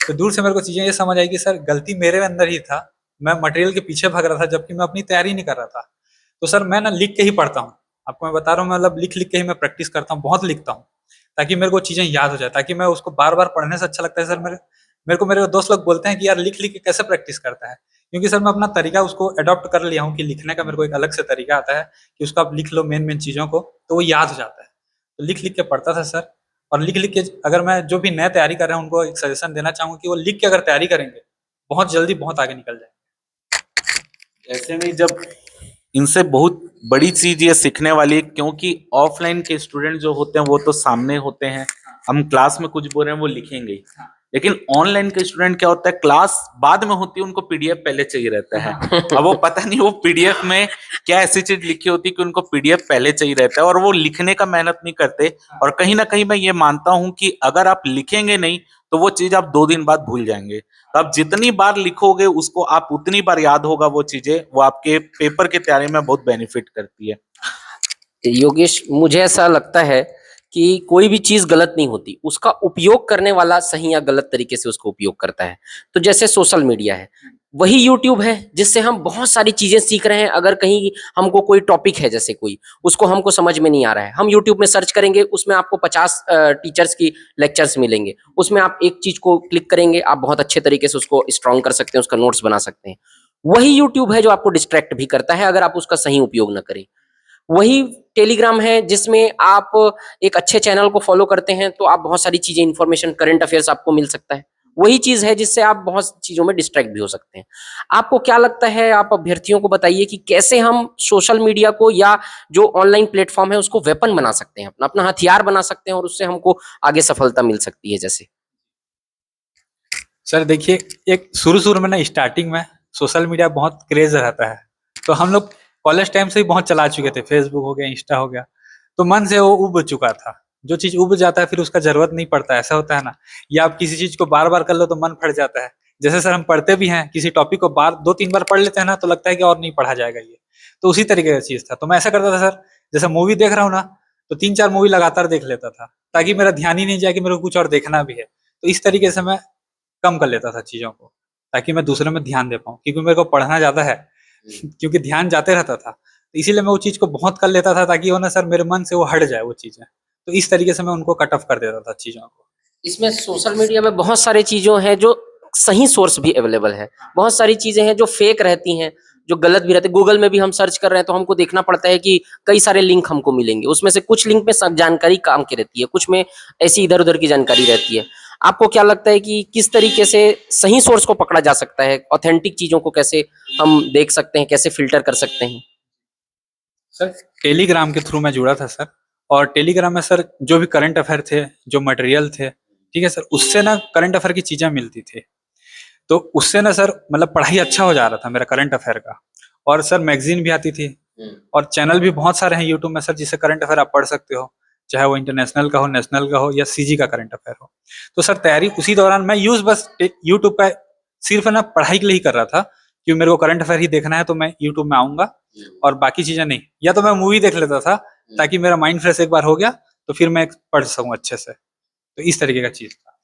[SPEAKER 2] तो दूर से मेरे को चीजें ये समझ आई कि सर गलती मेरे अंदर ही था, मैं मटेरियल के पीछे भाग रहा था जबकि मैं अपनी तैयारी नहीं कर रहा था। तो सर मैं ना लिख के ही पढ़ता हूँ, आपको मैं बता रहा हूँ, मतलब लिख लिख के ही मैं प्रैक्टिस करता हूँ, बहुत लिखता हूँ, ताकि मेरे को चीजें याद हो जाए, ताकि मैं उसको बार बार पढ़ने से अच्छा लगता है। सर मेरे दोस्त लोग बोलते हैं कि यार लिख लिख के कैसे प्रैक्टिस करता है, क्योंकि सर मैं अपना तरीका उसको अडॉप्ट कर लिया हूँ कि लिखने का मेरे को एक अलग से तरीका आता है कि उसको आप लिख लो मेन मेन चीजों को, तो वो याद हो जाता है। तो लिख लिख के पढ़ता था सर, और लिख लिख के अगर मैं जो भी नए तैयारी कर रहे हैं उनको एक सजेशन देना चाहूंगा कि वो लिख के अगर तैयारी करेंगे बहुत जल्दी बहुत आगे निकल जाएंगे।
[SPEAKER 3] ऐसे में जब इनसे बहुत बड़ी चीज ये सीखने वाली है, क्योंकि ऑफलाइन के स्टूडेंट जो होते हैं वो तो सामने होते हैं, हम क्लास में कुछ बोल रहे हैं वो लिखेंगे ही। लेकिन ऑनलाइन के स्टूडेंट क्या होता है, क्लास बाद में होती है, उनको पीडीएफ पहले चाहिए रहता है। अब वो पता नहीं वो पीडीएफ में क्या ऐसी चीज लिखी होती है कि उनको पीडीएफ पहले चाहिए रहता है, और वो लिखने का मेहनत नहीं करते। और कहीं ना कहीं मैं ये मानता हूं कि अगर आप लिखेंगे नहीं तो वो चीज आप 2 दिन बाद भूल जाएंगे। तो आप जितनी बार लिखोगे उसको आप उतनी बार याद होगा वो चीजें, वो आपके पेपर की तैयारी में बहुत बेनिफिट करती है।
[SPEAKER 1] योगेश, मुझे ऐसा लगता है कि कोई भी चीज गलत नहीं होती, उसका उपयोग करने वाला सही या गलत तरीके से उसको उपयोग करता है। तो जैसे सोशल मीडिया है, वही यूट्यूब है जिससे हम बहुत सारी चीजें सीख रहे हैं। अगर कहीं हमको कोई टॉपिक है, जैसे कोई उसको हमको समझ में नहीं आ रहा है, हम यूट्यूब में सर्च करेंगे, उसमें आपको 50 टीचर्स की लेक्चर्स मिलेंगे, उसमें आप एक चीज को क्लिक करेंगे, आप बहुत अच्छे तरीके से उसको स्ट्रॉन्ग कर सकते हैं, उसका नोट्स बना सकते हैं। वही यूट्यूब है जो आपको डिस्ट्रैक्ट भी करता है अगर आप उसका सही उपयोग न करें। वही टेलीग्राम है जिसमें आप एक अच्छे चैनल को फॉलो करते हैं तो आप बहुत सारी चीजें, इंफॉर्मेशन, करंट अफेयर्स आपको मिल सकता है। वही चीज है जिससे आप बहुत चीजों में डिस्ट्रैक्ट भी हो सकते हैं। आपको क्या लगता है, आप अभ्यर्थियों को बताइए कि कैसे हम सोशल मीडिया को या जो ऑनलाइन प्लेटफॉर्म है उसको वेपन बना सकते हैं, अपना अपना हथियार बना सकते हैं और उससे हमको आगे सफलता मिल सकती है। जैसे
[SPEAKER 2] सर देखिए, एक शुरू-शुरू में ना स्टार्टिंग में सोशल मीडिया बहुत क्रेज़ रहता है। तो हम लोग कॉलेज टाइम से ही बहुत चला चुके थे, फेसबुक हो गया, इंस्टा हो गया। तो मन से वो उब चुका था। जो चीज़ उब जाता है फिर उसका ज़रूरत नहीं पड़ता, ऐसा होता है ना? या आप किसी चीज़ को बार-बार कर लो तो मन फट जाता है। जैसे सर हम पढ़ते भी हैं, किसी टॉपिक को बार 2-3 बार पढ़ लेते हैं ना तो लगता है कि और नहीं पढ़ा जाएगा ये। तो उसी तरीके का चीज़ था। तो मैं ऐसा करता था सर, जैसे मूवी देख रहा हूँ ना, तो 3-4 मूवी लगातार देख लेता था, ताकि मेरा ध्यान ही नहीं जाए कि मेरे को कुछ और देखना भी है। तो इस तरीके से मैं कम कर लेता था चीज़ों को, ताकि मैं दूसरे में ध्यान दे पाऊँ, क्योंकि मेरे को पढ़ना ज़्यादा है, क्योंकि ध्यान जाते रहता था। तो इसीलिए मैं वो चीज़ को बहुत कर लेता था ताकि वो ना सर मेरे मन से वो हट जाए वो चीज़ें। तो इस तरीके से मैं उनको कट ऑफ कर देता था चीज़ों को।
[SPEAKER 1] इसमें सोशल मीडिया में बहुत सारी चीज़ों हैं जो सही सोर्स भी अवेलेबल है। बहुत सारी चीज़ें हैं जो फेक रहती हैं, जो गलत भी रहती हैं। गूगल में भी हम सर्च कर रहे हैं तो हमको देखना पड़ता है कि कई सारे लिंक हमको मिलेंगे। उसमें से कुछ लिंक में सब जानकारी काम की रहती है, कुछ में ऐसी इधर-उधर की जानकारी रहती है। आपको क्या लगता है कि किस तरीके से सही सोर्स को पकड़ा जा सकता है? ऑथेंटिक चीज़ों को कैसे हम देख सकते हैं, कैसे फ़िल्टर कर सकते हैं?
[SPEAKER 2] सर टेलीग्राम के थ्रू मैं जुड़ा था सर, और टेलीग्राम में सर जो भी करंट अफेयर थे, जो मटेरियल थे, ठीक है सर, उससे ना करंट अफेयर की चीज़ें मिलती थी। तो उससे ना सर मतलब पढ़ाई अच्छा हो जा रहा था मेरा करंट अफेयर का। और सर मैगज़ीन भी आती थी, और चैनल भी बहुत सारे हैं यूट्यूब में सर, जिससे करंट अफेयर आप पढ़ सकते हो। चाहे वो इंटरनेशनल का हो, नेशनल का हो या सीजी का करंट अफेयर हो। तो सर तैयारी उसी दौरान मैं यूज़ बस यूट्यूब का सिर्फ़ ना पढ़ाई के लिए ही कर रहा था, कि मेरे को करंट अफेयर ही देखना है तो मैं यूट्यूब में आऊँगा और बाकी चीज़ें नहीं। या तो मैं मूवी देख लेता था, ताकि मेरा माइंड फ्रेश एक बार हो गया, तो फिर मैं पढ़ सकूँ अच्छे से। तो इस तरीके का चीज़ था।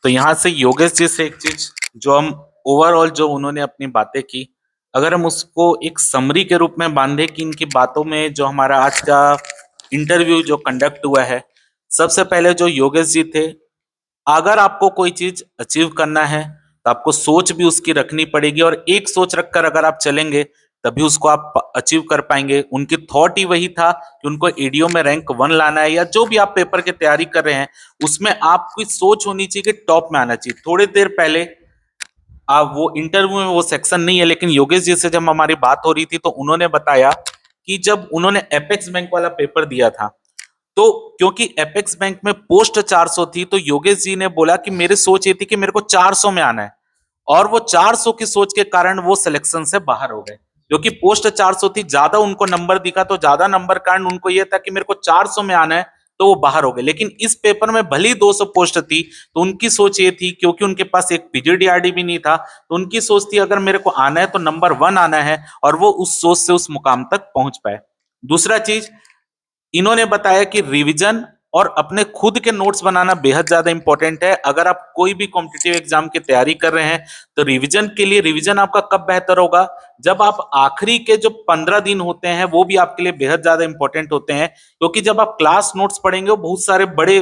[SPEAKER 3] तो यहाँ से योगेश जी से एक चीज जो हम ओवरऑल जो उन्होंने अपनी बातें की, अगर हम उसको एक समरी के रूप में बांधे कि इनकी बातों में जो हमारा आज का इंटरव्यू जो कंडक्ट हुआ है, सबसे पहले जो योगेश जी थे, अगर आपको कोई चीज अचीव करना है तो आपको सोच भी उसकी रखनी पड़ेगी, और एक सोच रखकर अगर आप चलेंगे तभी उसको आप अचीव कर पाएंगे। उनकी थॉट ही वही था कि उनको एडीओ में रैंक 1 लाना है, या जो भी आप पेपर की तैयारी कर रहे हैं उसमें आपकी सोच होनी चाहिए कि टॉप में आना चाहिए। थोड़ी देर पहले आप वो इंटरव्यू में वो सेक्शन नहीं है, लेकिन योगेश जी से जब हमारी बात हो रही थी तो उन्होंने बताया कि जब उन्होंने एपेक्स बैंक वाला पेपर दिया था, तो क्योंकि एपेक्स बैंक में पोस्ट 400 थी, तो योगेश जी ने बोला कि मेरी सोच ये थी कि मेरे को 400 में आना है, और वो 400 की सोच के कारण वो सिलेक्शन से बाहर हो गए। क्योंकि पोस्ट 400 थी, ज्यादा उनको नंबर दिखा, तो ज्यादा नंबर कारण उनको ये था कि मेरे को 400 में आना है, तो वो बाहर हो गए। लेकिन इस पेपर में भली 200 पोस्ट थी, तो उनकी सोच ये थी, क्योंकि उनके पास एक पीजीडीआरडी भी नहीं था, तो उनकी सोच थी अगर मेरे को आना है तो नंबर 1 आना है, और वो उस सोच से उस मुकाम तक पहुंच पाए। दूसरा चीज इन्होंने बताया कि रिवीजन और अपने खुद के नोट्स बनाना बेहद ज्यादा इंपॉर्टेंट है। अगर आप कोई भी कॉम्पिटिटिव एग्जाम की तैयारी कर रहे हैं तो रिवीजन के लिए, रिवीजन आपका कब बेहतर होगा, जब आप आखिरी के जो 15 दिन होते हैं वो भी आपके लिए बेहद ज्यादा इंपॉर्टेंट होते हैं। क्योंकि जब आप क्लास नोट्स पढ़ेंगे वो बहुत सारे बड़े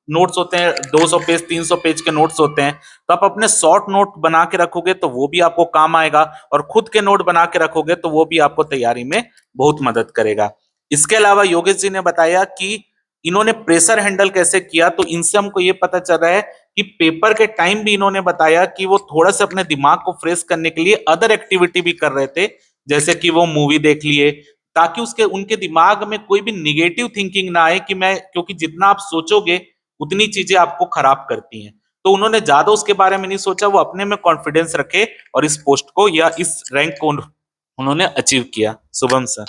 [SPEAKER 3] नोट्स होते हैं, 200 पेज 300 पेज के नोट्स होते हैं, तो आप अपने शॉर्ट नोट बना के रखोगे तो वो भी आपको काम आएगा, और खुद के नोट बना के रखोगे तो वो भी आपको तैयारी में बहुत मदद करेगा। इसके अलावा योगेश जी ने बताया कि इन्होंने प्रेशर हैंडल कैसे किया, तो इनसे हमको ये पता चल रहा है कि पेपर के टाइम भी इन्होंने बताया कि वो थोड़ा सा अपने दिमाग को फ्रेश करने के लिए अदर एक्टिविटी भी कर रहे थे, जैसे कि वो मूवी देख लिए, ताकि उसके उनके दिमाग में कोई भी निगेटिव थिंकिंग ना आए कि मैं, क्योंकि जितना आप सोचोगे उतनी चीजें आपको खराब करती हैं। तो उन्होंने ज्यादा उसके बारे में नहीं सोचा, वो अपने में कॉन्फिडेंस रखे और इस पोस्ट को या इस रैंक को उन्होंने अचीव किया। शुभम सर।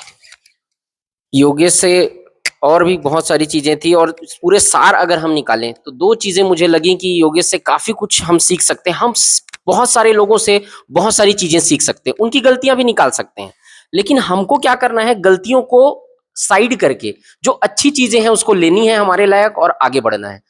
[SPEAKER 1] योगेश से और भी बहुत सारी चीजें थी, और पूरे सार अगर हम निकालें तो दो चीजें मुझे लगी कि योगेश से काफी कुछ हम सीख सकते हैं। बहुत सारे लोगों से बहुत सारी चीजें सीख सकते हैं, उनकी गलतियां भी निकाल सकते हैं, लेकिन हमको क्या करना है, गलतियों को साइड करके जो अच्छी चीजें हैं उसको लेनी है हमारे लायक और आगे बढ़ना है।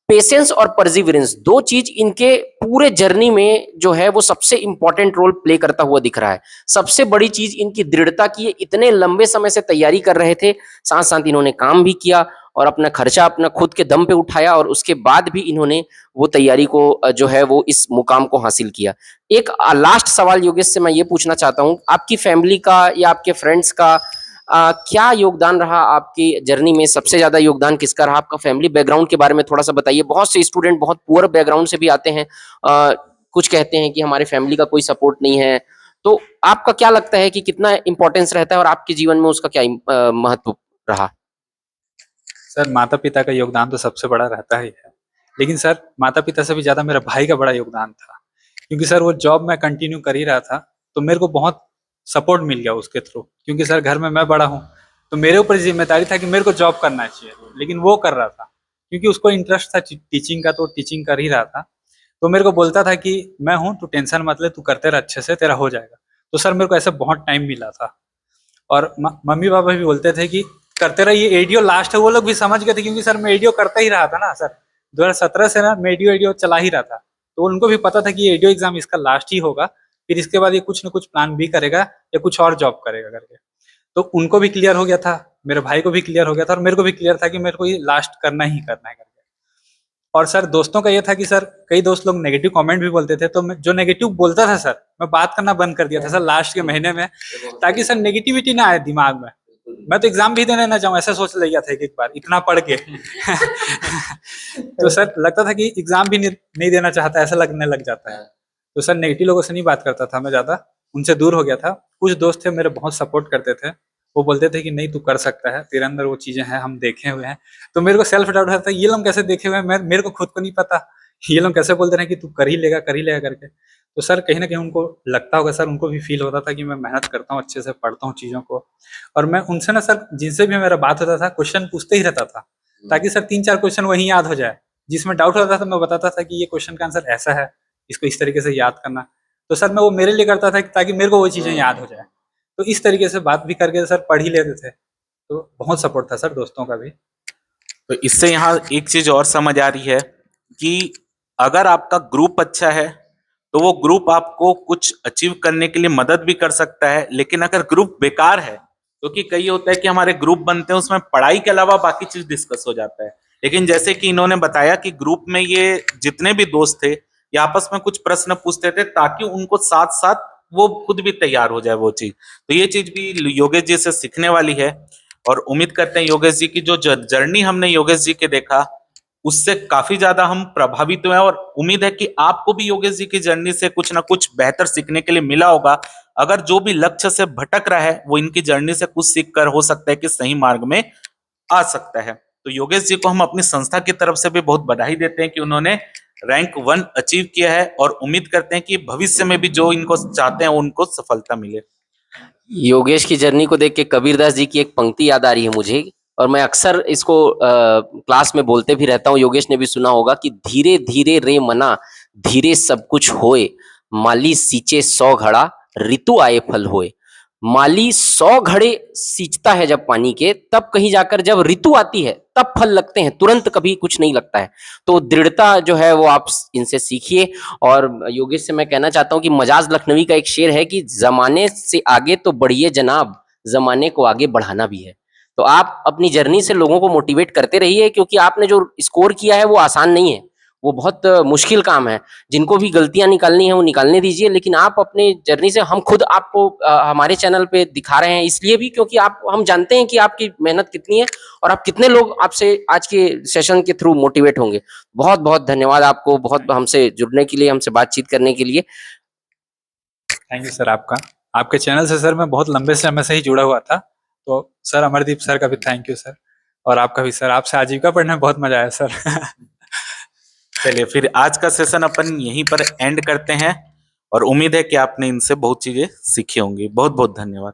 [SPEAKER 1] पेशेंस और परसिवरेंस, दो चीज इनके पूरे जर्नी में जो है वो सबसे इंपॉर्टेंट रोल प्ले करता हुआ दिख रहा है। सबसे बड़ी चीज इनकी दृढ़ता की, ये इतने लंबे समय से तैयारी कर रहे थे, साथ साथ इन्होंने काम भी किया और अपना खर्चा अपना खुद के दम पे उठाया, और उसके बाद भी इन्होंने वो तैयारी को जो है वो इस मुकाम को हासिल किया। एक लास्ट सवाल योगेश से मैं ये पूछना चाहता हूँ, आपकी फैमिली का या आपके फ्रेंड्स का क्या योगदान रहा आपकी जर्नी में? सबसे ज्यादा योगदान किसका रहा? आपका फैमिली बैकग्राउंड के बारे में थोड़ा सा बताइए। बहुत से स्टूडेंट बहुत पुअर बैकग्राउंड से भी आते हैं, कुछ कहते हैं कि हमारे फैमिली का कोई सपोर्ट नहीं है। तो आपका क्या लगता है कि कितना इंपॉर्टेंस रहता है और आपके जीवन में उसका क्या महत्व रहा?
[SPEAKER 2] सर माता पिता का योगदान तो सबसे बड़ा रहता ही है, लेकिन सर माता पिता से भी ज़्यादा मेरा भाई का बड़ा योगदान था, क्योंकि सर वो जॉब मैं कंटिन्यू कर ही रहा था, तो मेरे को बहुत सपोर्ट मिल गया उसके थ्रू। क्योंकि सर घर में मैं बड़ा हूँ, तो मेरे ऊपर जिम्मेदारी था कि मेरे को जॉब करना चाहिए, लेकिन वो कर रहा था क्योंकि उसको इंटरेस्ट था टीचिंग का, तो टीचिंग कर ही रहा था। तो मेरे को बोलता था कि मैं हूँ, तू टेंशन मत ले, तू करते रह, अच्छे से तेरा हो जाएगा। तो सर मेरे को ऐसे बहुत टाइम मिला था। और मम्मी पापा भी बोलते थे कि करते रहिए, एडीओ लास्ट है। वो लोग भी समझ गए थे, क्योंकि सर मैं एडीओ करता ही रहा था ना सर, 2017 से ना मैं एडीओ चला ही रहा था। तो उनको भी पता था कि ये एडीओ एग्जाम इसका लास्ट ही होगा, फिर इसके बाद ये कुछ ना कुछ प्लान भी करेगा या कुछ और जॉब करेगा करके। तो उनको भी क्लियर हो गया था, मेरे भाई को भी क्लियर हो गया था, और मेरे को भी क्लियर था कि मेरे को ये लास्ट करना ही करना है करके। और सर दोस्तों का ये था कि सर कई दोस्त लोग नेगेटिव कमेंट भी बोलते थे, तो मैं जो नेगेटिव बोलता था सर, मैं बात करना बंद कर दिया था सर लास्ट के महीने में, ताकि सर नेगेटिविटी ना आए दिमाग में। मैं तो एग्जाम भी देने ना जाऊं ऐसा सोच लिया था एक बार, इतना पढ़ के। तो सर लगता था कि एग्जाम भी नहीं देना चाहता, ऐसा लगने लग जाता है। तो सर नेगेटिव लोगों से नहीं बात करता था मैं ज्यादा, उनसे दूर हो गया था। कुछ दोस्त थे मेरे बहुत सपोर्ट करते थे, वो बोलते थे कि नहीं तू कर सकता है, तेरे अंदर वो चीजें हैं, हम देखे हुए हैं। तो मेरे को सेल्फ डाउट होता था, ये लोग कैसे देखे हुए हैं, मेरे को खुद को नहीं पता, ये लोग कैसे बोलते रहे कि तू कर ही लेगा करके। तो सर कहीं ना कहीं उनको लगता होगा, सर उनको भी फील होता था कि मैं मेहनत करता हूँ, अच्छे से पढ़ता हूँ चीज़ों को। और मैं उनसे ना सर जिनसे भी मेरा बात होता था, क्वेश्चन पूछते ही रहता था, ताकि सर 3-4 क्वेश्चन वहीं याद हो जाए। जिसमें डाउट होता था मैं बताता था कि ये क्वेश्चन का आंसर ऐसा है, इसको इस तरीके से याद करना। तो सर मैं वो मेरे लिए करता था ताकि मेरे को वो चीज़ें याद हो जाए। तो इस तरीके से बात भी करके सर पढ़ ही लेते थे। तो बहुत सपोर्ट था सर दोस्तों का भी।
[SPEAKER 3] तो इससे यहाँ एक चीज और समझ आ रही है कि अगर आपका ग्रुप अच्छा है तो वो ग्रुप आपको कुछ अचीव करने के लिए मदद भी कर सकता है, लेकिन अगर ग्रुप बेकार है, क्योंकि कई होता है कि हमारे ग्रुप बनते हैं उसमें पढ़ाई के अलावा बाकी चीज डिस्कस हो जाता है, लेकिन जैसे कि इन्होंने बताया कि ग्रुप में ये जितने भी दोस्त थे ये आपस में कुछ प्रश्न पूछते थे ताकि उनको साथ साथ वो खुद भी तैयार हो जाए वो चीज। तो ये चीज भी योगेश जी से सीखने वाली है, और उम्मीद करते हैं योगेश जी की जो जर्नी हमने योगेश जी के देखा उससे काफी ज्यादा हम प्रभावित हुए, और उम्मीद है कि आपको भी योगेश जी की जर्नी से कुछ ना कुछ बेहतर सीखने के लिए मिला होगा। अगर जो भी लक्ष्य से भटक रहा है वो इनकी जर्नी से कुछ सीख कर हो सकता है कि सही मार्ग में आ सकता है। तो योगेश जी को हम अपनी संस्था की तरफ से भी बहुत बधाई देते हैं कि उन्होंने रैंक 1 अचीव किया है, और उम्मीद करते हैं कि भविष्य में भी जो इनको चाहते हैं उनको सफलता मिले।
[SPEAKER 1] योगेश की जर्नी को देख के कबीरदास जी की एक पंक्ति याद आ रही है मुझे, और मैं अक्सर इसको क्लास में बोलते भी रहता हूँ। योगेश ने भी सुना होगा कि धीरे धीरे रे मना, धीरे सब कुछ होए, माली सींचे 100 घड़ा, ऋतु आए फल होए। माली 100 घड़े सींचता है जब पानी के, तब कहीं जाकर जब ऋतु आती है तब फल लगते हैं, तुरंत कभी कुछ नहीं लगता है। तो दृढ़ता जो है वो आप इनसे सीखिए। और योगेश से मैं कहना चाहता हूँ कि मजाज लखनवी का एक शेर है कि जमाने से आगे तो बढ़िए जनाब, जमाने को आगे बढ़ाना भी है। तो आप अपनी जर्नी से लोगों को मोटिवेट करते रहिए, क्योंकि आपने जो स्कोर किया है वो आसान नहीं है, वो बहुत मुश्किल काम है। जिनको भी गलतियां निकालनी है वो निकालने दीजिए, लेकिन आप अपने जर्नी से, हम खुद आपको हमारे चैनल पे दिखा रहे हैं इसलिए भी क्योंकि आप, हम जानते हैं कि आपकी मेहनत कितनी है और आप कितने लोग आपसे आज के सेशन के थ्रू मोटिवेट होंगे। बहुत बहुत धन्यवाद आपको, बहुत हमसे जुड़ने के लिए, हमसे बातचीत करने के लिए।
[SPEAKER 2] थैंक यू सर आपका। आपके चैनल से सर मैं बहुत लंबे समय से ही जुड़ा हुआ था, तो सर अमरदीप सर का भी थैंक यू सर, और आपका भी सर। आपसे आजीविका पढ़ने में बहुत मजा आया सर।
[SPEAKER 3] चलिए फिर आज का सेशन अपन यहीं पर एंड करते हैं, और उम्मीद है कि आपने इनसे बहुत चीजें सीखी होंगी। बहुत बहुत धन्यवाद।